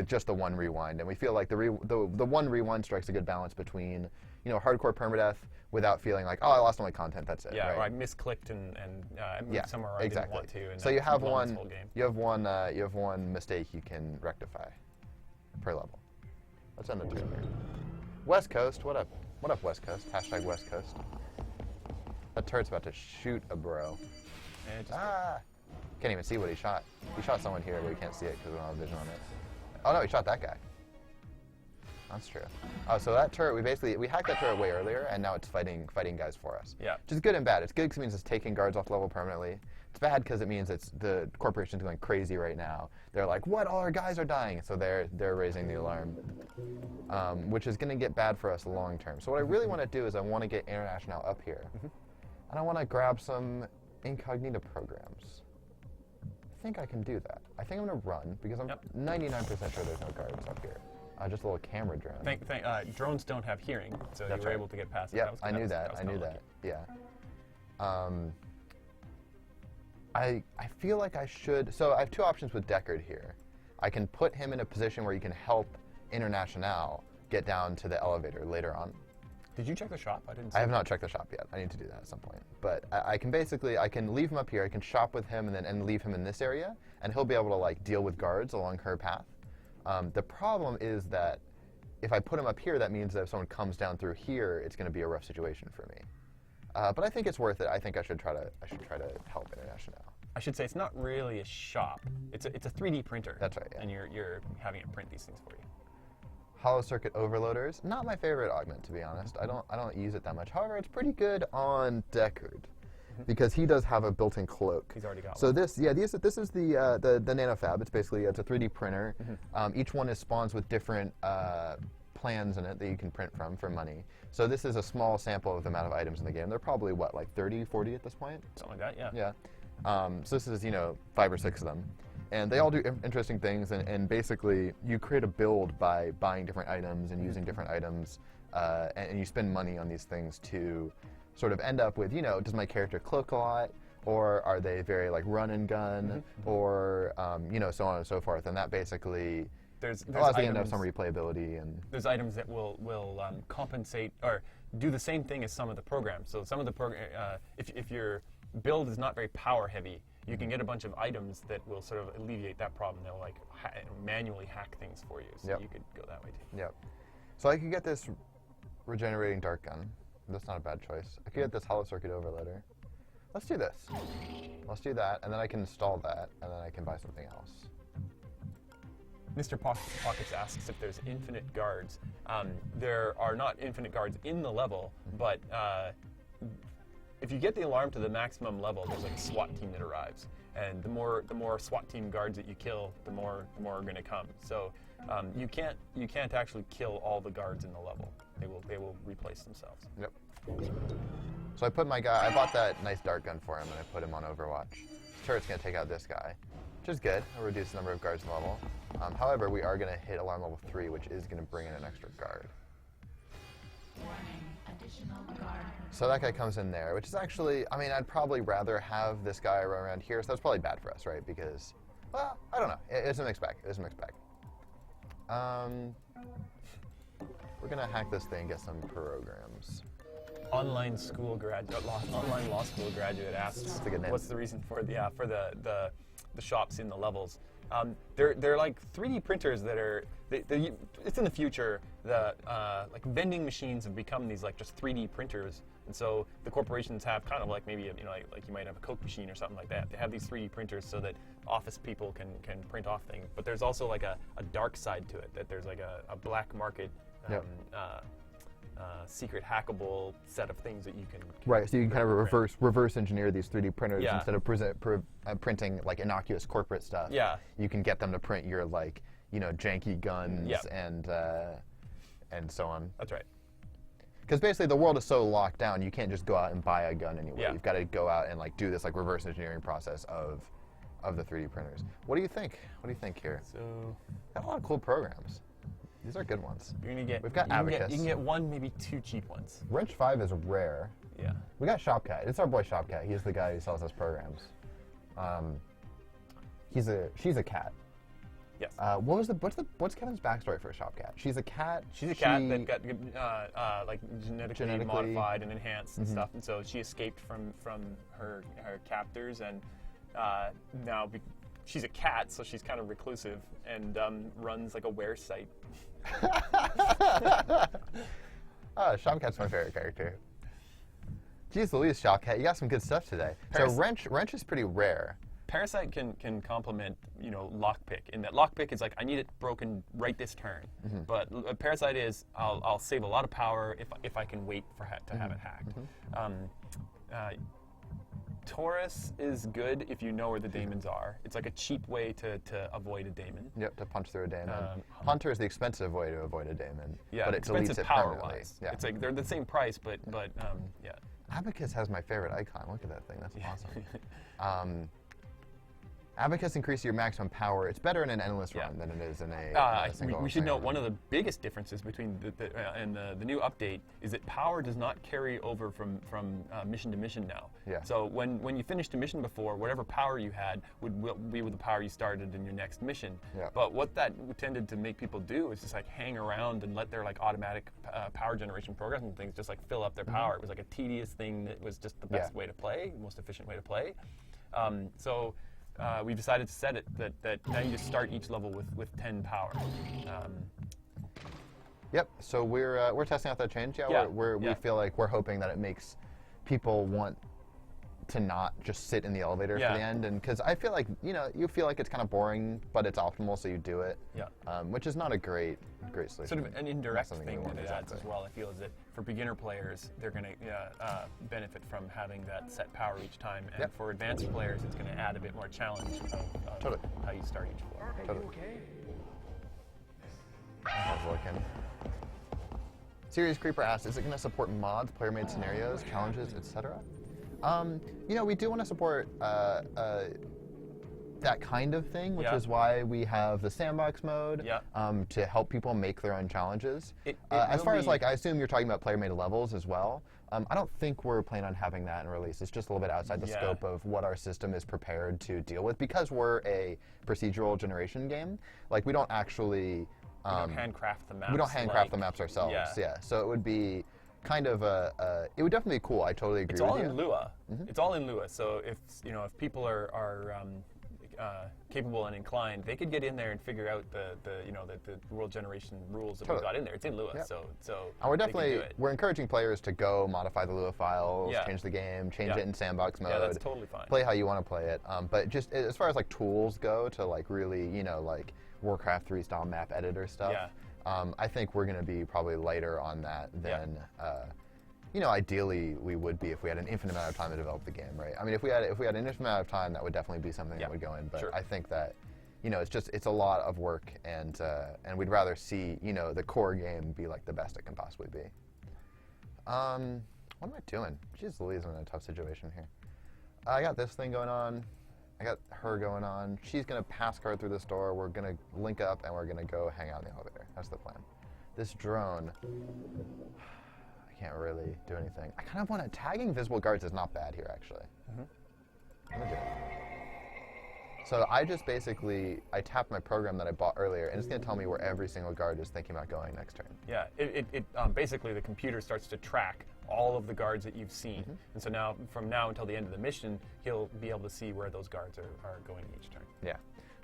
just the one rewind. And we feel like the one rewind strikes a good balance between, you know, hardcore permadeath without feeling like, oh, I lost all my content, that's it. Yeah, right? or I misclicked and I moved somewhere I didn't want to. And so you have one mistake you can rectify per level. Let's end it together. West Coast, what up? What up, West Coast? Hashtag West Coast. That turret's about to shoot a bro. Can't even see what he shot. He shot someone here, but we can't see it because we don't have vision on it. Oh no, he shot that guy. That's true. Oh, so that turret, we hacked that turret way earlier, and now it's fighting guys for us. Yeah. Which is good and bad. It's good because it means it's taking guards off level permanently. It's bad because it means the corporation's going crazy right now. They're like, what? All our guys are dying. So they're raising the alarm, which is going to get bad for us long term. So what I really want to do is I want to get International up here, and I want to grab some incognito programs. I think I can do that. I think I'm going to run because I'm 99% sure there's no guards up here. Just a little camera drone. Drones don't have hearing, so you were able to get past it. Yeah, I knew that. Yeah. I feel like I should. So I have two options with Deckard here. I can put him in a position where he can help International get down to the elevator later on. Did you check the shop? I didn't. I have not checked the shop yet. I need to do that at some point. But I can leave him up here. I can shop with him and leave him in this area, and he'll be able to like deal with guards along her path. The problem is that if I put him up here, that means that if someone comes down through here, it's going to be a rough situation for me. But I think it's worth it. I think I should try to help International. I should say it's not really a shop. It's a 3D printer. That's right. Yeah. And you're having it print these things for you. Hollow circuit overloaders, not my favorite augment, to be honest. I don't use it that much. However, it's pretty good on Deckard, because he does have a built-in cloak. He's already got so one. This is the nanofab. It's basically it's a 3D printer. Each one is spawns with different plans in it that you can print from for money. So this is a small sample of the amount of items in the game. They're probably what, like 30, 40 at this point? Something like that, yeah. So this is 5 or 6 of them. And they all do interesting things, and basically you create a build by buying different items and using different items, and you spend money on these things to sort of end up with, does my character cloak a lot, or are they very like run and gun, or so on and so forth. And that basically allows me to have some replayability. And there's items that will compensate or do the same thing as some of the programs. So some of the if your build is not very power heavy, you can get a bunch of items that will sort of alleviate that problem. They'll like manually hack things for you, so you could go that way too. Yep. So I could get this regenerating dart gun. That's not a bad choice. I could get this hollow circuit overloader. Let's do this. Let's do that, and then I can install that, and then I can buy something else. Mr. Pockets asks if there's infinite guards. There are not infinite guards in the level, but if you get the alarm to the maximum level, there's like a SWAT team that arrives, and the more SWAT team guards that you kill, the more are going to come. So you can't actually kill all the guards in the level. They will replace themselves. Yep. So I bought that nice dart gun for him, and I put him on Overwatch. This turret's going to take out this guy, which is good. It'll reduce the number of guards in the level. However, we are going to hit alarm level 3, which is going to bring in an extra guard. So that guy comes in there, which is actually, I'd probably rather have this guy around here, so that's probably bad for us, right? Because, well, I don't know. It's a mixed bag. We're going to hack this thing and get some programs. Online law school graduate asks, what's the reason for the shops in the levels? They're like 3D printers that are. It's in the future. The like vending machines have become these like just 3D printers, and so the corporations have kind of like maybe like you might have a Coke machine or something like that. They have these 3D printers so that office people can print off things. But there's also like a dark side to it. That there's like a black market. Secret hackable set of things that you can right. So you can kind of reverse engineer these 3D printers instead of printing like innocuous corporate stuff. Yeah, you can get them to print your like janky guns and so on. That's right. Because basically the world is so locked down, you can't just go out and buy a gun anywhere. Yeah. You've got to go out and like do this like reverse engineering process of the 3D printers. What do you think? What do you think here? So got a lot of cool programs. These are good ones. You're gonna get. We've got Abacus. You can get one, maybe two cheap ones. Wrench 5 is rare. Yeah. We got Shopcat. It's our boy Shopcat. He's the guy who sells us programs. She's a cat. Yes. What's Kevin's backstory for Shopcat? She's a cat. She's a cat that got like genetically modified and enhanced and stuff, and so she escaped from her captors, and now she's a cat, so she's kind of reclusive and runs like a wear site. Shopcat's my favorite character. Jeez Louise, Shopcat, you got some good stuff today. So Wrench is pretty rare. Parasite can complement, Lockpick. In that Lockpick is like, I need it broken right this turn. But Parasite is, I'll save a lot of power if I can wait to have it hacked. Taurus is good if you know where the daemons are. It's like a cheap way to avoid a daemon. Yep, to punch through a daemon. Hunter is the expensive way to avoid a daemon. Yeah, but it deletes it power-wise. Yeah. It's like they're the same price, but yeah. Abacus has my favorite icon. Look at that thing. That's awesome. Abacus increases your maximum power. It's better in an endless run than it is in a single. We should note one of the biggest differences between the new update is that power does not carry over from mission to mission now. Yeah. So when you finished a mission before, whatever power you had would be with the power you started in your next mission. Yeah. But what that tended to make people do is just like hang around and let their like automatic power generation programs and things just like fill up their power. It was like a tedious thing that was just the best way to play, most efficient way to play. We've decided to set it that now you just start each level with 10 power. Yep. So we're testing out that change. Yeah. We feel like we're hoping that it makes people want to not just sit in the elevator for the end, and because I feel like you feel like it's kind of boring, but it's optimal, so you do it. Yeah. Which is not a great solution. Sort of an indirect thing that it adds as well. I feel is that for beginner players, they're going to benefit from having that set power each time, and for advanced players, it's going to add a bit more challenge of how you start each floor. Totally. I was looking. Serious Creeper asks, is it going to support mods, player-made scenarios, challenges, etc.? We do want to support that kind of thing, which is why we have the sandbox mode to help people make their own challenges. As far as I assume you're talking about player-made levels as well. I don't think we're planning on having that in release. It's just a little bit outside the scope of what our system is prepared to deal with because we're a procedural generation game. Like we don't actually we don't handcraft the maps. We don't handcraft the maps ourselves. Yeah. So it would be kind of it would definitely be cool. I totally agree with you. It's all in Lua. It's all in Lua. So if people are capable and inclined, they could get in there and figure out the world generation rules that we've got in there. It's in Lua. Yep. So and we're encouraging players to go modify the Lua files, change the game, change it in sandbox mode. Yeah, that's totally fine. Play how you want to play it. But just as far as like tools go to like really like Warcraft 3 style map editor stuff. Yeah. I think we're going to be probably lighter on that than, ideally we would be if we had an infinite amount of time to develop the game, right? I mean, if we had an infinite amount of time, that would definitely be something that would go in. But I think that, it's a lot of work, and we'd rather see, the core game be like the best it can possibly be. What am I doing? Jeez Louise, I'm in a tough situation here. I got this thing going on. I got her going on. She's going to pass card through this door. We're going to link up, and we're going to go hang out in the elevator. That's the plan. This drone, I can't really do anything. I kind of want to... Tagging visible guards is not bad here, actually. I'm going to do it. So I just basically... I tapped my program that I bought earlier, and it's going to tell me where every single guard is thinking about going next turn. Yeah, basically the computer starts to track all of the guards that you've seen. And so now, from now until the end of the mission, he'll be able to see where those guards are going each turn. Yeah.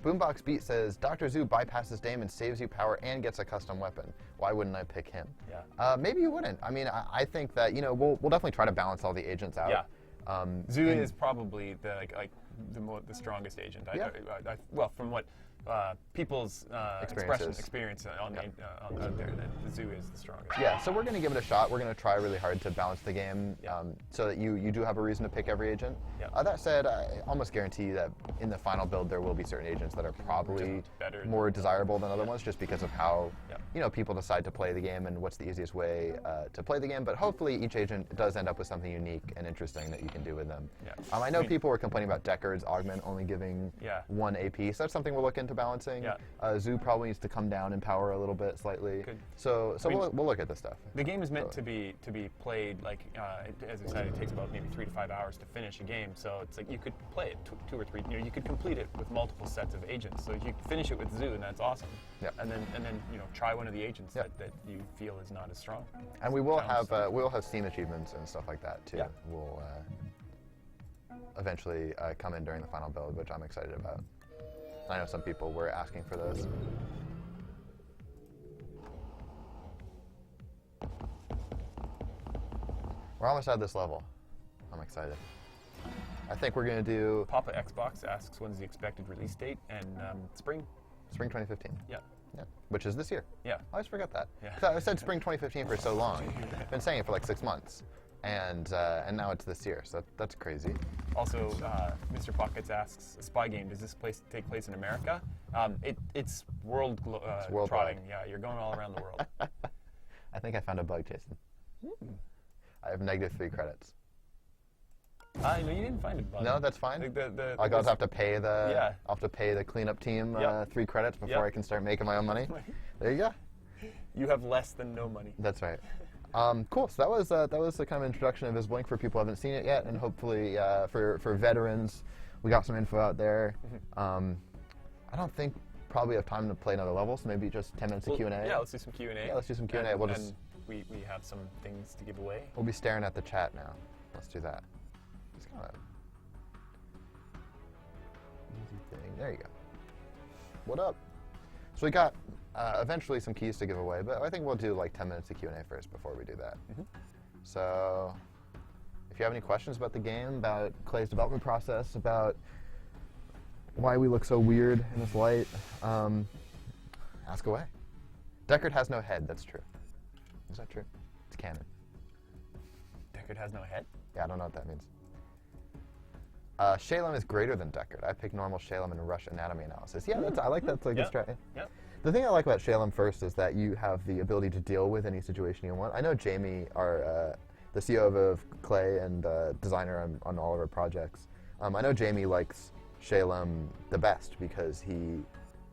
Boombox Beat says, Dr. Zoo bypasses Dame and saves you power and gets a custom weapon. Why wouldn't I pick him? Yeah. Maybe you wouldn't. I mean, I think that, we'll definitely try to balance all the agents out. Yeah. Zoo is probably the strongest agent. Yeah. Well, from what people's experience on there, the Zoo is the strongest. Yeah, so we're going to give it a shot. We're going to try really hard to balance the game so that you do have a reason to pick every agent. Yeah. That said, I almost guarantee that in the final build there will be certain agents that are probably more desirable than other ones just because of how people decide to play the game and what's the easiest way to play the game. But hopefully each agent does end up with something unique and interesting that you can do with them. Yeah. I know people were complaining about Deckard's augment only giving 1 AP, so that's something we'll look into balancing. Yeah. Zoo probably needs to come down in power a little bit, slightly. Good. So we'll look at this stuff. The game is meant to be played like, as I said, it takes about maybe 3 to 5 hours to finish a game. So it's like you could play it 2 or 3. You could complete it with multiple sets of agents. So you finish it with Zoo, and that's awesome. Yeah. And then try one of the agents that you feel is not as strong. And we will have Steam achievements and stuff like that too. Yeah. Will eventually come in during the final build, which I'm excited about. I know some people were asking for those. We're almost at this level. I'm excited. I think we're going to do... Papa Xbox asks when's the expected release date, and spring. Spring 2015. Yeah. Yeah. Which is this year. Yeah. I always forget that. Yeah. 'Cause I said spring 2015 for so long. I've been saying it for like 6 months. And now it's this year, so that's crazy. Also, Mr. Pockets asks, a spy game, does this take place in America? It's worldwide. Trotting. Yeah, you're going all around the world. I think I found a bug, Jason. I have -3 credits. No, you didn't find a bug. No, that's fine. I'll have to pay the cleanup team 3 credits before I can start making my own money. There you go. You have less than no money. That's right. Cool. So that was the kind of introduction of Invisible Ink for people who haven't seen it yet, and hopefully for veterans, we got some info out there. I don't think probably have time to play another level, so maybe just 10 minutes of Q&A. Yeah, let's do some Q&A. Yeah, let's do some Q&A. And we have some things to give away. We'll be staring at the chat now. Let's do that. Just kind of easy thing. There you go. What up? So we got eventually some keys to give away, but I think we'll do like 10 minutes of Q&A first before we do that. So if you have any questions about the game, about Klei's development process, about why we look so weird in this light, ask away. Deckard has no head, that's true. Is that true? It's canon. Deckard has no head? Yeah, I don't know what that means. Shalem is greater than Deckard. I pick normal Shalem and rush anatomy analysis. Yeah, I like that. It's like a strat. Yeah. The thing I like about Shalem first is that you have the ability to deal with any situation you want. I know Jamie, the CEO of Klei and designer on all of our projects, I know Jamie likes Shalem the best because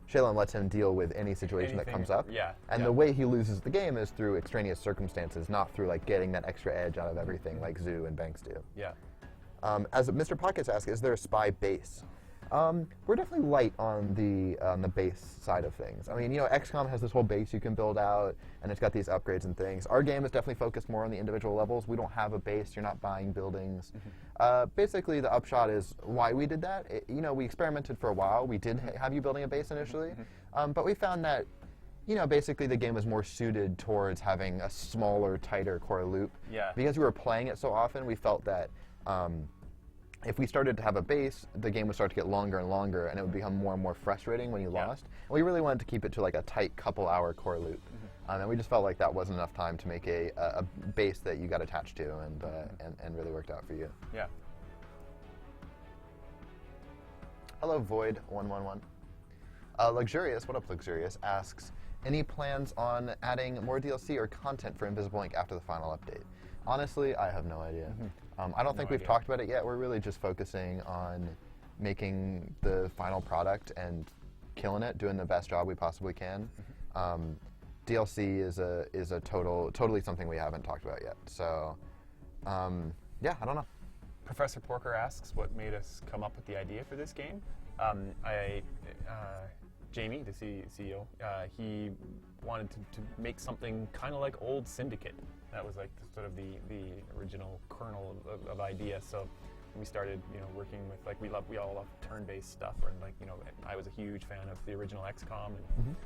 Shalem lets him deal with any situation that comes up. Yeah. And the way he loses the game is through extraneous circumstances, not through like getting that extra edge out of everything like Zoo and Banks do. Yeah. As Mr. Pockets asks, is there a spy base? We're definitely light on the base side of things. I mean, XCOM has this whole base you can build out, and it's got these upgrades and things. Our game is definitely focused more on the individual levels. We don't have a base. You're not buying buildings. Basically, the upshot is why we did that. We experimented for a while. We did have you building a base initially, but we found that, basically the game was more suited towards having a smaller, tighter core loop. Yeah. Because we were playing it so often, we felt that if we started to have a base, the game would start to get longer and longer, and it would become more and more frustrating when you lost. And we really wanted to keep it to like a tight couple-hour core loop. And we just felt like that wasn't enough time to make a base that you got attached to and really worked out for you. Yeah. Hello, Void111. Luxurious, what up, Luxurious, asks, any plans on adding more DLC or content for Invisible Ink after the final update? Honestly, I have no idea. I don't think we've talked about it yet. We're really just focusing on making the final product and killing it, doing the best job we possibly can. DLC is a totally something we haven't talked about yet. So, yeah, I don't know. Professor Porker asks what made us come up with the idea for this game. Jamie, the CEO, he wanted to make something kind of like old Syndicate. That was like sort of the original kernel of idea. So we started, working with, like, we all love turn-based stuff, and, like, I was a huge fan of the original XCOM, and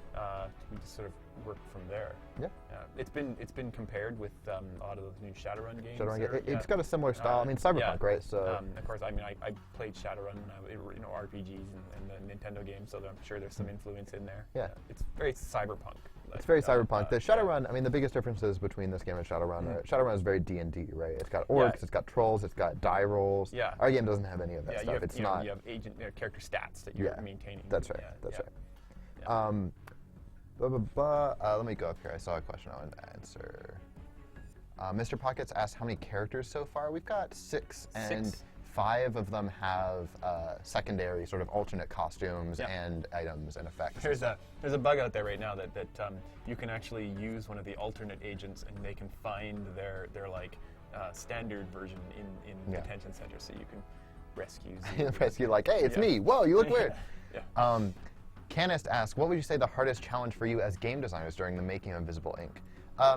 we just sort of worked from there. Yeah. It's been compared with a lot of those new Shadowrun games. It's got a similar style. I mean, Cyberpunk, right? So of course, I mean, I played Shadowrun when RPGs and the Nintendo games, so I'm sure there's some influence in there. Yeah. It's very Cyberpunk. It's very Cyberpunk. The Shadowrun, I mean, the biggest differences between this game and Shadowrun are Shadowrun is very D&D, right? It's got orcs, it's got trolls, it's got die rolls. Yeah. Our game doesn't have any of that stuff. You have, it's not. You have character stats that you're maintaining. That's right. That's right. Let me go up here. I saw a question I wanted to answer. Mr. Pockets asked how many characters so far. We've got 6, and 5 of them have secondary sort of alternate costumes and items and effects. There's a bug out there right now that you can actually use one of the alternate agents, and they can find their like standard version in detention centers, so you can rescue like, hey, it's me. Whoa, you look weird. Yeah. Canist asks, what would you say the hardest challenge for you as game designers during the making of Invisible Ink?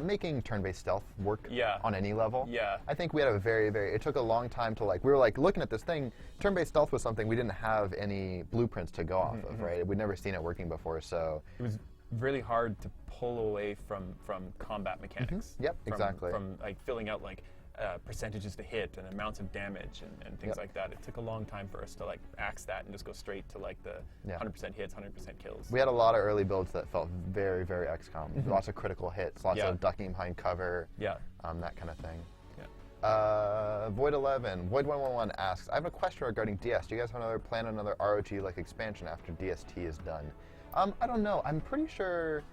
Making turn-based stealth work on any level. Yeah. I think we had it took a long time to, like, we were like looking at this thing. Turn-based stealth was something we didn't have any blueprints to go off of, right? We'd never seen it working before, so. It was really hard to pull away from combat mechanics. Yep, exactly. From like filling out like percentages to hit and amounts of damage and things like that. It took a long time for us to like axe that and just go straight to like the 100% hits, 100% kills. We had a lot of early builds that felt very, very XCOM. Lots of critical hits, lots of ducking behind cover, that kind of thing. Yeah. Void11, Void111 asks, I have a question regarding DS. Do you guys have another ROG-like expansion after DST is done? I don't know. I'm pretty sure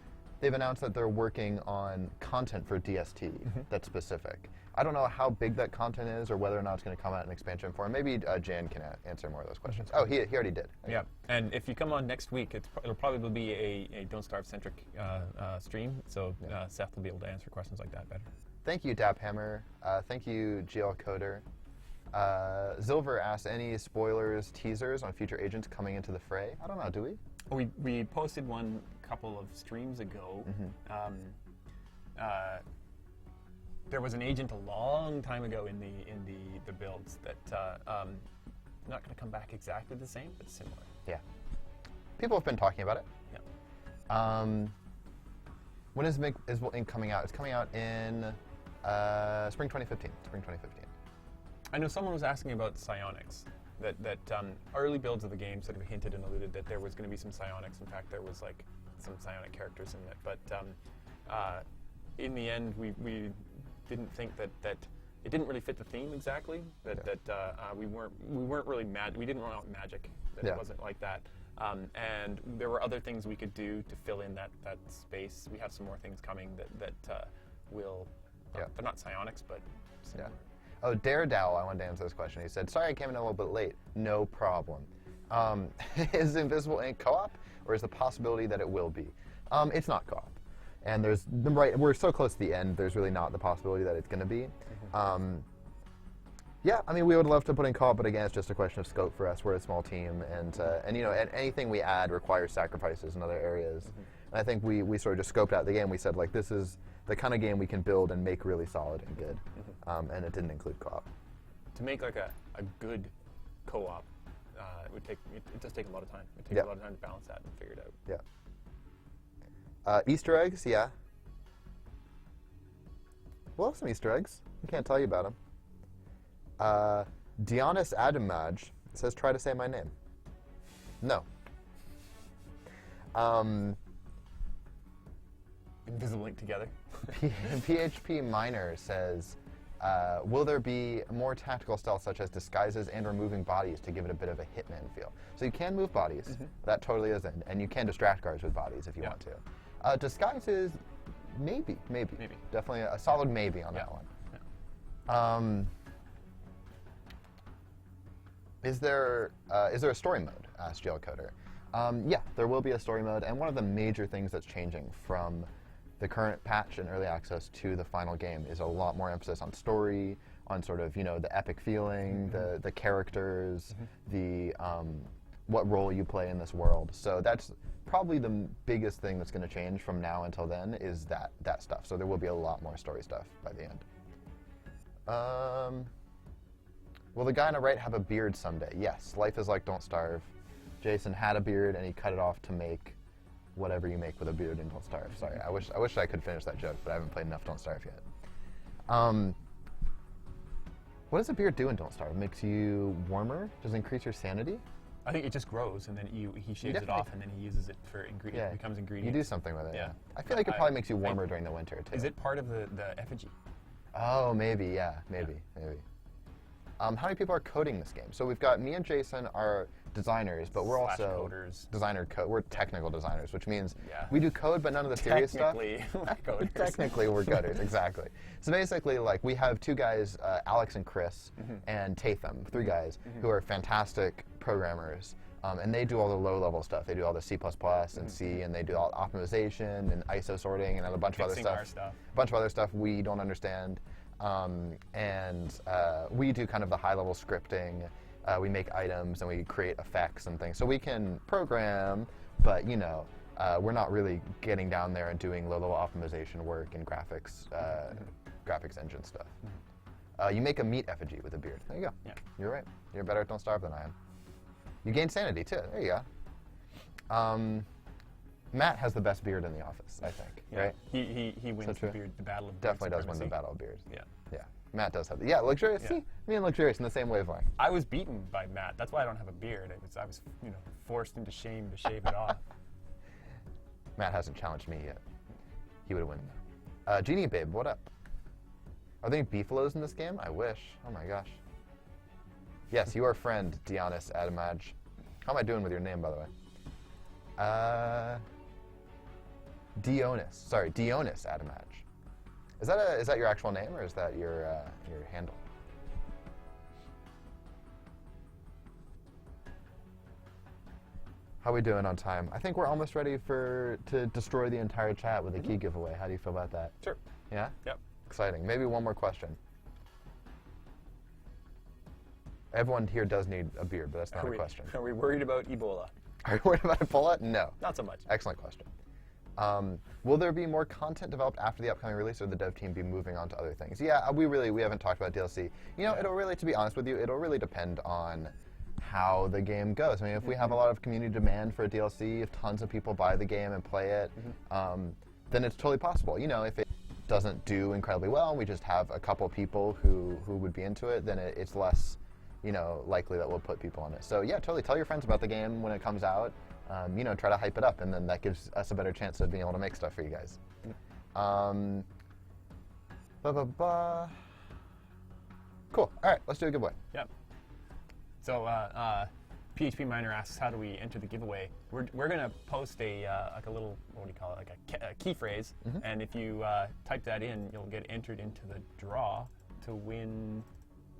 they've announced that they're working on content for DST that's specific. I don't know how big that content is or whether or not it's going to come out in expansion form. Maybe Jan can answer more of those questions. Oh, he already did. Yeah, and if you come on next week, it'll probably be a Don't Starve-centric stream, so Seth will be able to answer questions like that better. Thank you, Dabhammer. Thank you, GL Coder. Zilver asks, any spoilers, teasers on future agents coming into the fray? I don't know, do we? We posted one a couple of streams ago. There was an agent a long time ago in the builds that not going to come back exactly the same, but similar. Yeah. People have been talking about it. Yeah. When is Invisible Ink coming out? It's coming out in spring 2015. I know someone was asking about psionics. That early builds of the game sort of hinted and alluded that there was going to be some psionics. In fact, there was like some psionic characters in it. But in the end, we didn't think that it didn't really fit the theme exactly. We weren't really we didn't run out magic. It wasn't like that. And there were other things we could do to fill in that space. We have some more things coming that will. They're not psionics, but similar. Yeah. Oh, Daredevil, I wanted to answer this question. He said, sorry I came in a little bit late. No problem. Is Invisible Ink co-op, or is the possibility that it will be? It's not co-op. And we're so close to the end, there's really not the possibility that it's going to be. Yeah, I mean, we would love to put in co-op, but again, it's just a question of scope for us. We're a small team, and anything we add requires sacrifices in other areas. And I think we sort of just scoped out the game. We said, like, this is the kind of game we can build and make really solid and good. And it didn't include co-op. To make like a good co-op, it does take a lot of time. It takes a lot of time to balance that and figure it out. Yeah. Easter eggs, yeah. We'll have some Easter eggs. I can't tell you about them. Dionys Adamaj says, try to say my name. No. Invisible Ink together. PHP Miner says, will there be more tactical stealth such as disguises and or moving bodies to give it a bit of a Hitman feel? So you can move bodies. That totally is in. And you can distract guards with bodies if you want to. Disguises, maybe. Definitely a solid maybe on that one. Yeah. Is there a story mode? Asked GL Coder. Yeah, there will be a story mode, and one of the major things that's changing from the current patch and early access to the final game is a lot more emphasis on story, on sort of the epic feeling, the characters, the what role you play in this world. So that's probably the biggest thing that's going to change from now until then is that stuff. So there will be a lot more story stuff by the end. Will the guy on the right have a beard someday? Yes. Life is like Don't Starve. Jason had a beard and he cut it off to make whatever you make with a beard in Don't Starve. Sorry, I wish I could finish that joke, but I haven't played enough Don't Starve yet. What does a beard do in Don't Starve? It makes you warmer? Does it increase your sanity? I think it just grows, and then he shaves it off, and then he uses it for ingredient. It becomes ingredient. You do something with it. Yeah. I feel like it probably makes you warmer during the winter too. Is it part of the effigy? Oh, maybe. Yeah, maybe. How many people are coding this game? So we've got me and Jason are designers, but we're also coders. We're technical designers, which means we do code, but none of the serious stuff. Technically, we're coders. Exactly. So basically, like we have two guys, Alex and Chris, and Tatham, three guys who are fantastic programmers, and they do all the low-level stuff. They do all the C++ and C, and they do all optimization and ISO sorting and a bunch of other stuff. A bunch of other stuff we don't understand. We do kind of the high-level scripting. We make items and we create effects and things. So we can program, but we're not really getting down there and doing low-level optimization work and graphics engine stuff. You make a meat effigy with a beard. There you go. Yeah. You're right. You're better at Don't Starve than I am. You gain sanity too. There you go. Matt has the best beard in the office, I think. Yeah. Right? He wins the battle of beard. Definitely does win the battle of beards. Yeah. Yeah. Matt does have the luxurious. Yeah. See, me and luxurious in the same wavelength. I was beaten by Matt. That's why I don't have a beard. I was forced into shame to shave it off. Matt hasn't challenged me yet. He would win. Genie Babe, what up? Are there any beefaloes in this game? I wish. Oh my gosh. Yes, you are friend, Dionys Adamaj. How am I doing with your name, by the way? Dionys Adamaj. Is that your actual name, or is that your handle? How are we doing on time? I think we're almost ready to destroy the entire chat with a key giveaway. How do you feel about that? Sure. Yeah? Yep. Exciting. Maybe one more question. Everyone here does need a beard, but that's not a question. Are we worried about Ebola? Are you worried about Ebola? No. Not so much. Excellent question. Will there be more content developed after the upcoming release, or the dev team be moving on to other things? Yeah, we haven't talked about DLC. It'll really, to be honest with you, it'll really depend on how the game goes. I mean, if we have a lot of community demand for a DLC, if tons of people buy the game and play it, then it's totally possible. If it doesn't do incredibly well and we just have a couple people who would be into it, then it's less likely that we'll put people on it. So yeah, totally tell your friends about the game when it comes out. Try to hype it up, and then that gives us a better chance of being able to make stuff for you guys. Cool. All right, let's do a giveaway. Yep. So PHP Miner asks, how do we enter the giveaway? We're gonna post a like a little, what do you call it, like a key phrase, and if you type that in, you'll get entered into the draw to win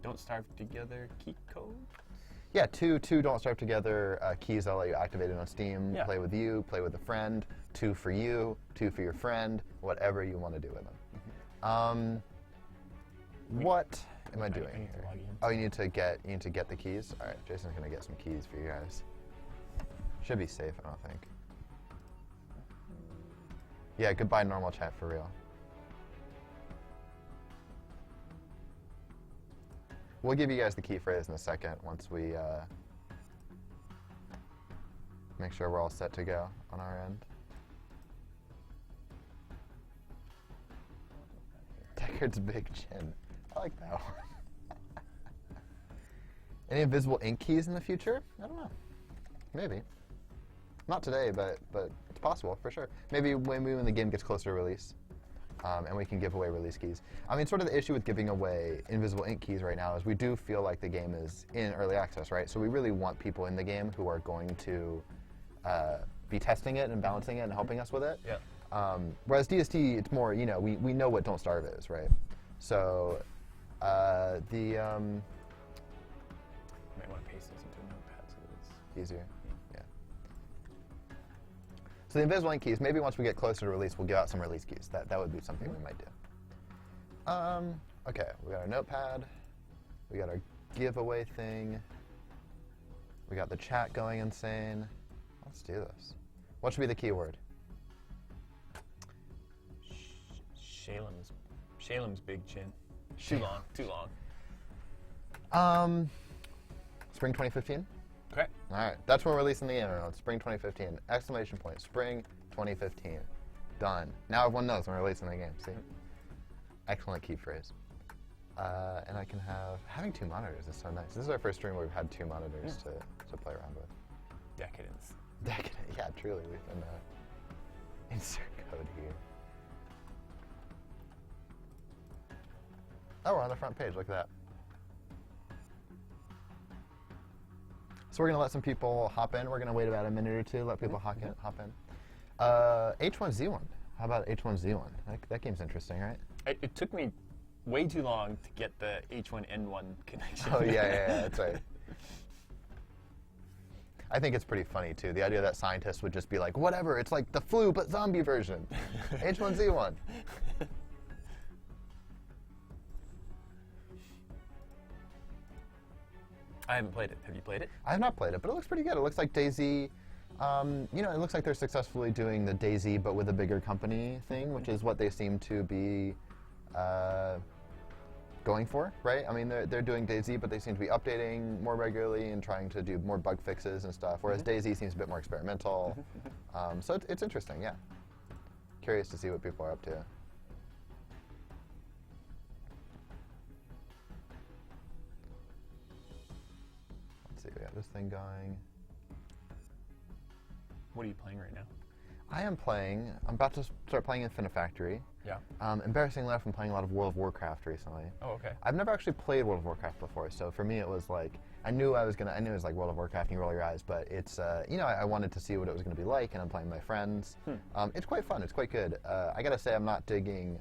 Don't Starve Together key code. Yeah, two Don't Starve Together keys that'll let you activate it on Steam, play with you, play with a friend, 2 for you, 2 for your friend, whatever you want to do with them. What am I doing here? Oh, you need to get the keys? All right, Jason's going to get some keys for you guys. Should be safe, I don't think. Yeah, goodbye normal chat for real. We'll give you guys the key phrase in a second once we make sure we're all set to go on our end. Deckard's big chin. I like that one. Any invisible ink keys in the future? I don't know. Maybe. Not today, but it's possible for sure. Maybe when the game gets closer to release. And we can give away release keys. I mean, sort of the issue with giving away invisible ink keys right now is we do feel like the game is in early access, right? So we really want people in the game who are going to be testing it and balancing it and helping us with it. Yeah. Whereas DST, it's more, we know what Don't Starve is, right? So the... You might want to paste this into a notepad so it's easier. So the invisible ink keys, maybe once we get closer to release, we'll give out some release keys. That would be something we might do. Okay, we got our notepad. We got our giveaway thing. We got the chat going insane. Let's do this. What should be the keyword? Shalem's big chin. Too long. Spring 2015. Okay. All right, that's when we're releasing the game. Spring 2015. Exclamation point. Spring 2015. Done. Now everyone knows when we're releasing the game. See? Excellent key phrase. And I can having 2 monitors is so nice. This is our first stream where we've had 2 monitors to play around with. Decadence. Decadent. Yeah, truly. We've been insert code here. Oh, we're on the front page. Look at that. So we're going to let some people hop in. We're going to wait about a minute or two, let people hop in. H1Z1. How about H1Z1? That game's interesting, right? It took me way too long to get the H1N1 connection. Oh, yeah, that's right. I think it's pretty funny, too. The idea that scientists would just be like, whatever, it's like the flu, but zombie version. H1Z1. I haven't played it. Have you played it? I have not played it, but it looks pretty good. It looks like DayZ. It looks like they're successfully doing the DayZ, but with a bigger company thing, which is what they seem to be going for, right? I mean, they're doing DayZ, but they seem to be updating more regularly and trying to do more bug fixes and stuff, whereas DayZ seems a bit more experimental. So it's interesting, yeah. Curious to see what people are up to. Let's see, we got this thing going. What are you playing right now? I'm about to start playing Infinifactory. Yeah. Embarrassingly enough, I'm playing a lot of World of Warcraft recently. Oh, okay. I've never actually played World of Warcraft before, so for me it was like, I knew it was like World of Warcraft and you roll your eyes, but it's, I wanted to see what it was going to be like, and I'm playing with my friends. It's quite fun, it's quite good. I gotta say, I'm not digging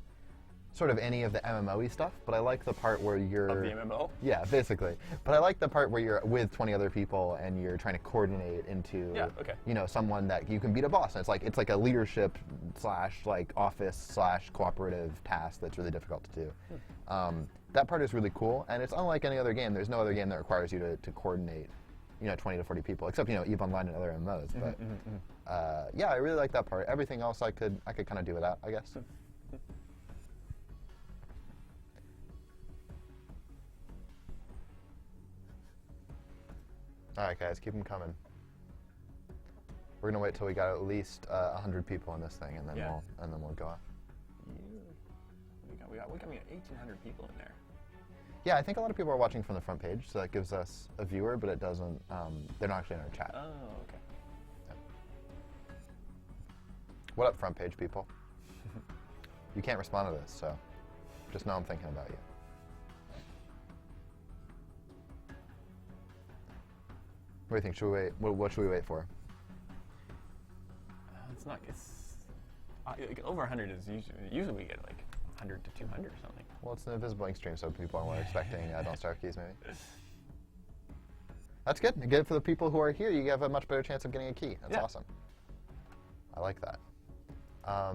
sort of any of the MMO-y stuff, but I like the part where you're... Of the MMO? Yeah, basically. But I like the part where you're with 20 other people and you're trying to coordinate into, someone that you can beat a boss. And it's like a leadership / office / cooperative task that's really difficult to do. That part is really cool, and it's unlike any other game. There's no other game that requires you to coordinate, 20 to 40 people, except, EVE Online and other MMOs. But, I really like that part. Everything else I could kind of do without, I guess. All right, guys, keep them coming. We're gonna wait till we got at least 100 people in this thing, and then we'll go off. We got 1,800 people in there. Yeah, I think a lot of people are watching from the front page, so that gives us a viewer, but it doesn't. They're not actually in our chat. Oh, okay. Yeah. What up, front page people? You can't respond to this, so just know I'm thinking about you. What do you think? Should we wait? What should we wait for? It's not. Over 100 is usually we get like 100 to 200 or something. Well, it's an invisible ink stream, so people aren't expecting Don't Starve keys, maybe. That's good. Good for the people who are here. You have a much better chance of getting a key. That's awesome. I like that. I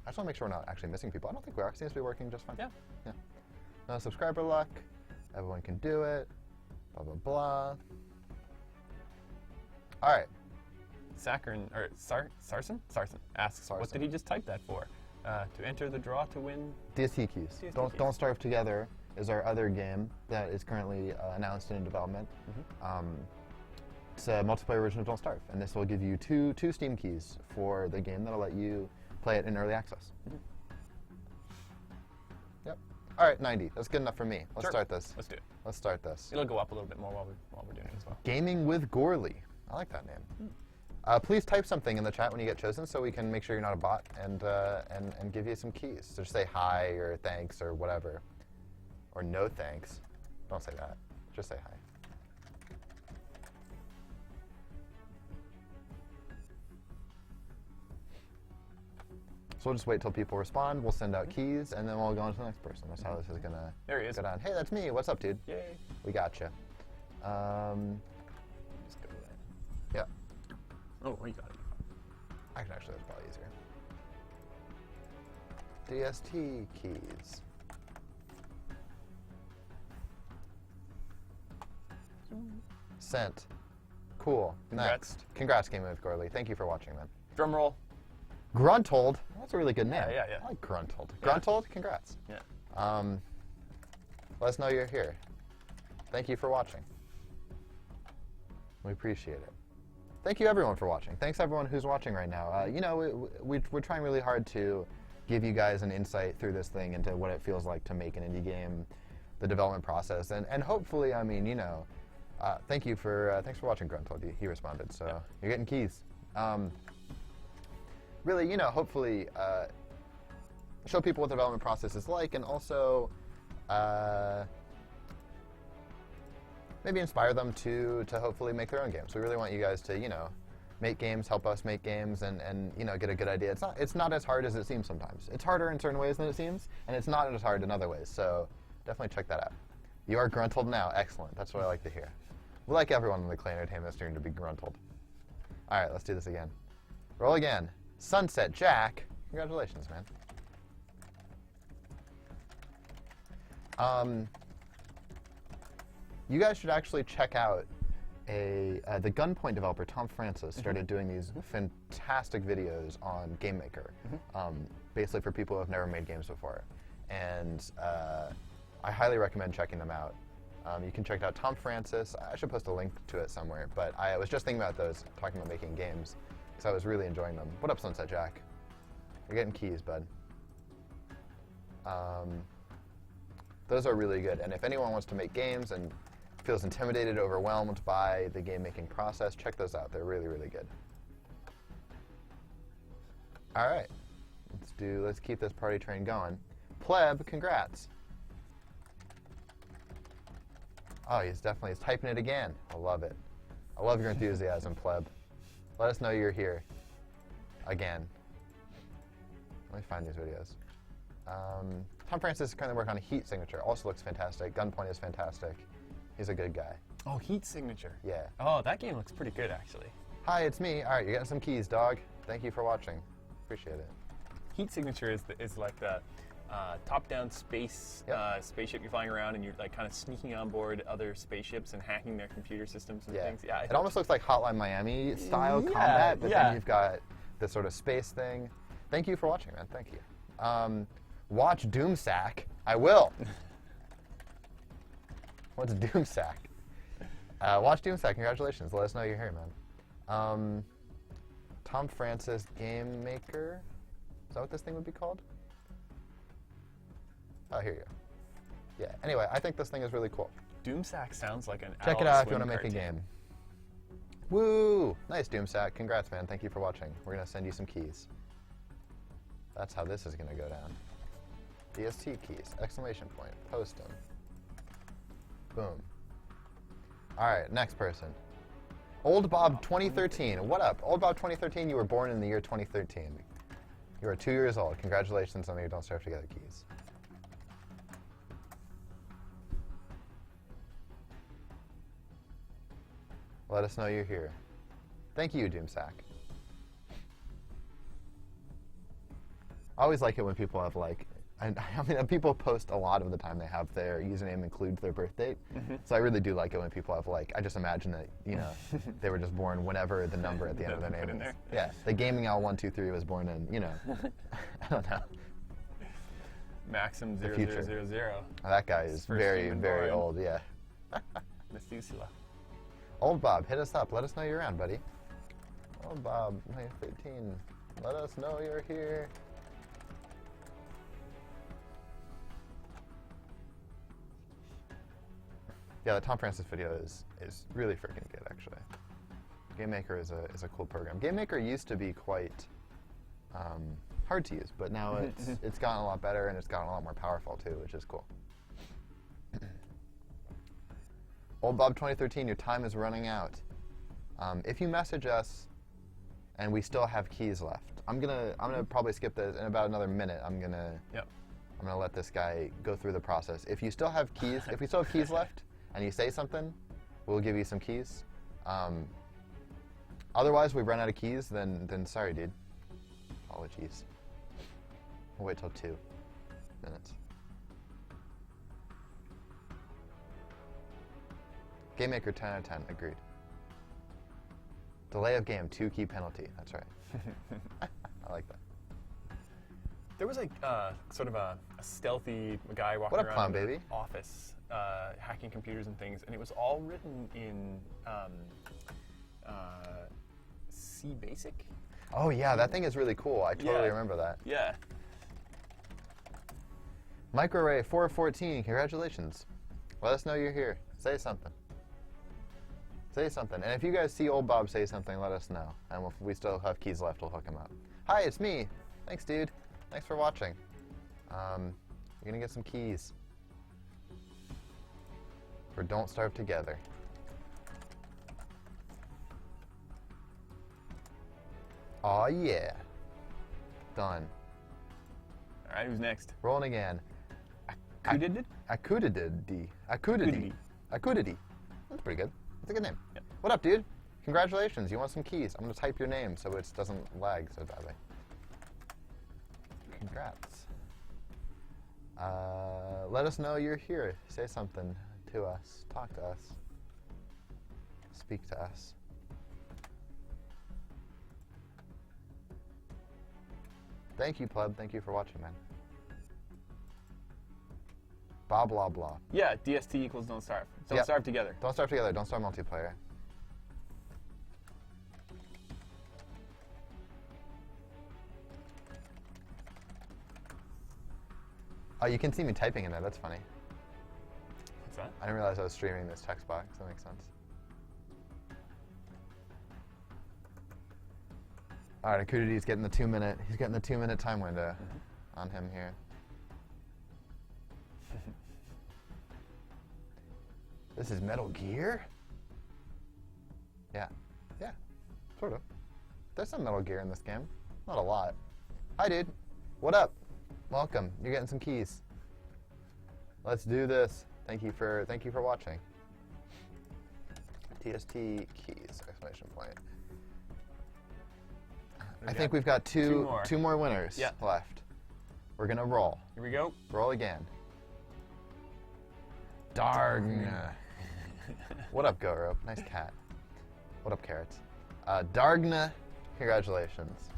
just want to make sure we're not actually missing people. I don't think we are. It seems to be working just fine. Yeah. No subscriber luck. Everyone can do it. Blah, blah, blah. All right. Sarson asks, what did he just type that for? To enter the draw to win? DST keys. Don't Starve Together is our other game that is currently announced and in development. It's a multiplayer version of Don't Starve, and this will give you two Steam keys for the game that'll let you play it in early access. Yep. All right, 90. That's good enough for me. Let's start this. Let's do it. Let's start this. It'll go up a little bit more while we're doing it as well. Gaming with Gorley. I like that name. Please type something in the chat when you get chosen so we can make sure you're not a bot and give you some keys. So just say hi or thanks or whatever. Or no thanks. Don't say that. Just say hi. So we'll just wait till people respond. We'll send out keys, and then we'll go on to the next person. That's how this is going to go down. Hey, that's me. What's up, dude? Yay. We got you. Just go with that. Yeah. Oh, you got it. Actually, that's probably easier. DST keys. Sent. Cool. Next. Congrats, Gaming with Gorley. Thank you for watching, man. Drum roll. Gruntold. That's a really good name. Yeah. I like Gruntold. Gruntold, congrats. Yeah. Let us know you're here. thank you for watching. We appreciate it. Thank you, everyone, for watching. Thanks, everyone who's watching right now. You know, we're trying really hard to give you guys an insight through this thing into what it feels like to make an indie game, the development process, and hopefully, I mean, you know, thanks for watching, Gruntled. He responded, so you're getting keys. Really, you know, hopefully show people what the development process is like, and also maybe inspire them to hopefully make their own games. We really want you guys to, you know, make games, help us make games, and you know, get a good idea. It's not as hard as it seems sometimes. It's harder in certain ways than it seems, and it's not as hard in other ways. So definitely check that out. You are gruntled now. Excellent. That's what I like to hear. We like everyone in the Klei Entertainment stream to be gruntled. All right, let's do this again. Roll again. Sunset Jack. Congratulations, man. You guys should actually check out the Gunpoint developer, Tom Francis, started doing these fantastic videos on Game Maker, basically for people who have never made games before. And I highly recommend checking them out. You can check it out, Tom Francis. I should post a link to it somewhere, but I was just thinking about those, talking about making games, because I was really enjoying them. What up, Sunset Jack? You're getting keys, bud. Those are really good, and if anyone wants to make games and feels intimidated, overwhelmed by the game-making process, check those out. They're really, really good. All right, let's keep this party train going. Pleb, congrats. Oh, he's typing it again. I love it. I love your enthusiasm, Pleb. Let us know you're here. Again. Let me find these videos. Tom Francis is currently working on a Heat signature. Also looks fantastic. Gunpoint is fantastic. He's a good guy. Oh, Heat signature. Yeah. Oh, that game looks pretty good, actually. Hi, it's me. All right, you're getting some keys, dog. Thank you for watching. Appreciate it. Heat signature is like the top-down spaceship you're flying around, and you're like kind of sneaking on board other spaceships and hacking their computer systems and things. Yeah. It almost looks like Hotline Miami style combat, but then you've got this sort of space thing. Thank you for watching, man. Thank you. Watch Doomsack. I will. What's Doomsack? Watch Doomsack. Congratulations. Let us know you're here, man. Tom Francis Game Maker. Is that what this thing would be called? Oh, here you go. Yeah. Anyway, I think this thing is really cool. Doomsack sounds like an Check it out if you want to make a game. Woo! Nice, Doomsack. Congrats, man. Thank you for watching. We're going to send you some keys. That's how this is going to go down. DST keys. Exclamation point. Post them. Boom. All right, next person. Old Bob 2013. What up? Old Bob 2013, you were born in the year 2013. You are 2 years old. Congratulations on your Don't Starve Together keys. Let us know you're here. Thank you, Doomsack. I always like it when people have I mean, people post a lot of the time they have their username include their birth date. So I really do like it when people have I just imagine that, you know, they were just born whenever the number at the end of their name is. Yeah, the Gaming Owl 123 was born in, you know, I don't know. Maxim 0000. That guy is very, very old, yeah. Methuselah. Old Bob, hit us up. Let us know you're around, buddy. Old Bob, 13. Let us know you're here. Yeah, the Tom Francis video is really freaking good, actually. Game Maker is a cool program. Game Maker used to be quite hard to use, but now it's gotten a lot better and it's gotten a lot more powerful too, which is cool. Old Bob 2013, your time is running out. If you message us and we still have keys left, I'm gonna probably skip this in about another minute. I'm gonna let this guy go through the process. If you still have keys, if we still have keys left, and you say something, we'll give you some keys. Otherwise, we've run out of keys, then sorry, dude. Apologies. We'll wait till 2 minutes. Game Maker 10 out of 10, agreed. Delay of game, 2 key penalty. That's right. I like that. There was sort of a stealthy guy walking What up, around Clown in Baby? the office, hacking computers and things, and it was all written in C Basic. Oh yeah, that thing is really cool. I totally remember that. Yeah. Microray 414, congratulations. Let us know you're here. Say something. Say something. And if you guys see old Bob say something, let us know. And if we still have keys left, we'll hook him up. Hi, it's me. Thanks, dude. Thanks for watching. You're gonna get some keys for Don't Starve Together. Aw, yeah. Done. All right, who's next? Rolling again. Akudidi? Akudidi. Akudidi. Akudidi. That's pretty good. That's a good name. Yep. What up, dude? Congratulations. You want some keys. I'm going to type your name so it doesn't lag so badly. Congrats. Let us know you're here. Say something to us. Talk to us. Speak to us. Thank you, pleb. Thank you for watching, man. Blah, blah, blah. Yeah, DST equals Don't Starve. Don't Starve Together. Don't Starve Together. Don't Starve multiplayer. Oh, you can see me typing in there. That's funny. What's that? I didn't realize I was streaming this text box. That makes sense. All right, Akudidi's getting the 2 minute. He's getting the 2 minute time window on him here. This is Metal Gear? Yeah. Yeah. Sort of. There's some Metal Gear in this game. Not a lot. Hi, dude. What up? Welcome. You're getting some keys. Let's do this. Thank you for watching. TST keys! Exclamation point. I think we've got two more winners left. We're gonna roll. Here we go. Roll again. Darn. What up, Go-Rope? Nice cat. What up, Carrots? Dargna, congratulations.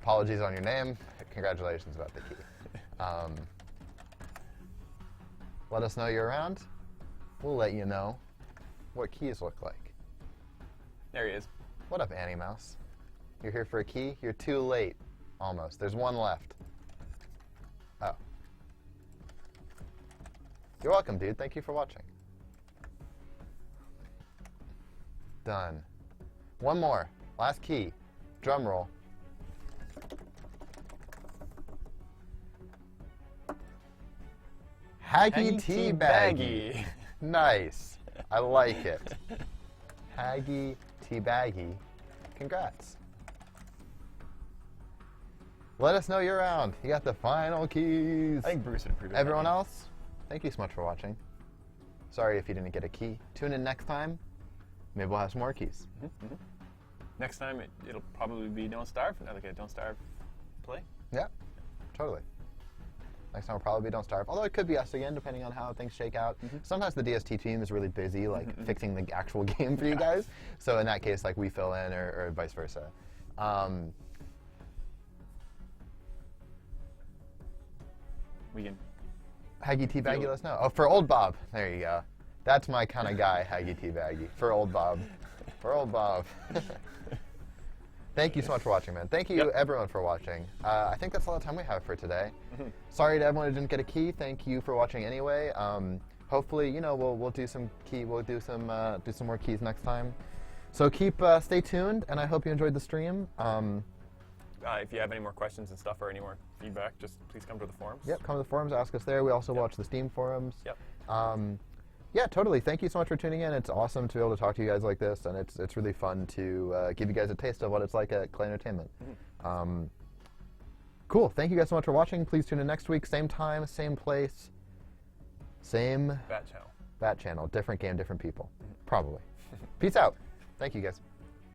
Apologies on your name. Congratulations about the key. Let us know you're around. We'll let you know what keys look like. There he is. What up, Annie Mouse? You're here for a key? You're too late. Almost. There's one left. Oh. You're welcome, dude. Thank you for watching. Done. One more. Last key. Drum roll. Haggy Tea Baggy. Nice. I like it. Haggy Tea Baggy. Congrats. Let us know you're around. You got the final keys. I think Bruce would approve of Everyone else, thank you so much for watching. Sorry if you didn't get a key. Tune in next time. Maybe we'll have some more keys. Next time, it'll probably be Don't Starve. Like a Don't Starve play. Yeah, totally. Next time will probably be Don't Starve. Although it could be us again, depending on how things shake out. Sometimes the DST team is really busy, like fixing the actual game for you guys. So in that case, like we fill in, or vice versa. We can. Haggy Tea Baggy, let us know. Oh, for old Bob. There you go. That's my kind of guy, Haggy Tea Baggy. For old Bob. For old Bob. Thank you so much for watching, man. Thank you, everyone, for watching. I think that's all the time we have for today. Sorry to everyone who didn't get a key. Thank you for watching anyway. Hopefully, you know, we'll do some more keys next time. So stay tuned, and I hope you enjoyed the stream. If you have any more questions and stuff or any more feedback, just please come to the forums. Yep, come to the forums, ask us there. We also watch the Steam forums. Yep. Yeah, totally. Thank you so much for tuning in. It's awesome to be able to talk to you guys like this, and it's really fun to give you guys a taste of what it's like at Klei Entertainment. Cool. Thank you guys so much for watching. Please tune in next week, same time, same place, same Bat channel. Bat channel. Different game, different people. Probably. Peace out. Thank you guys.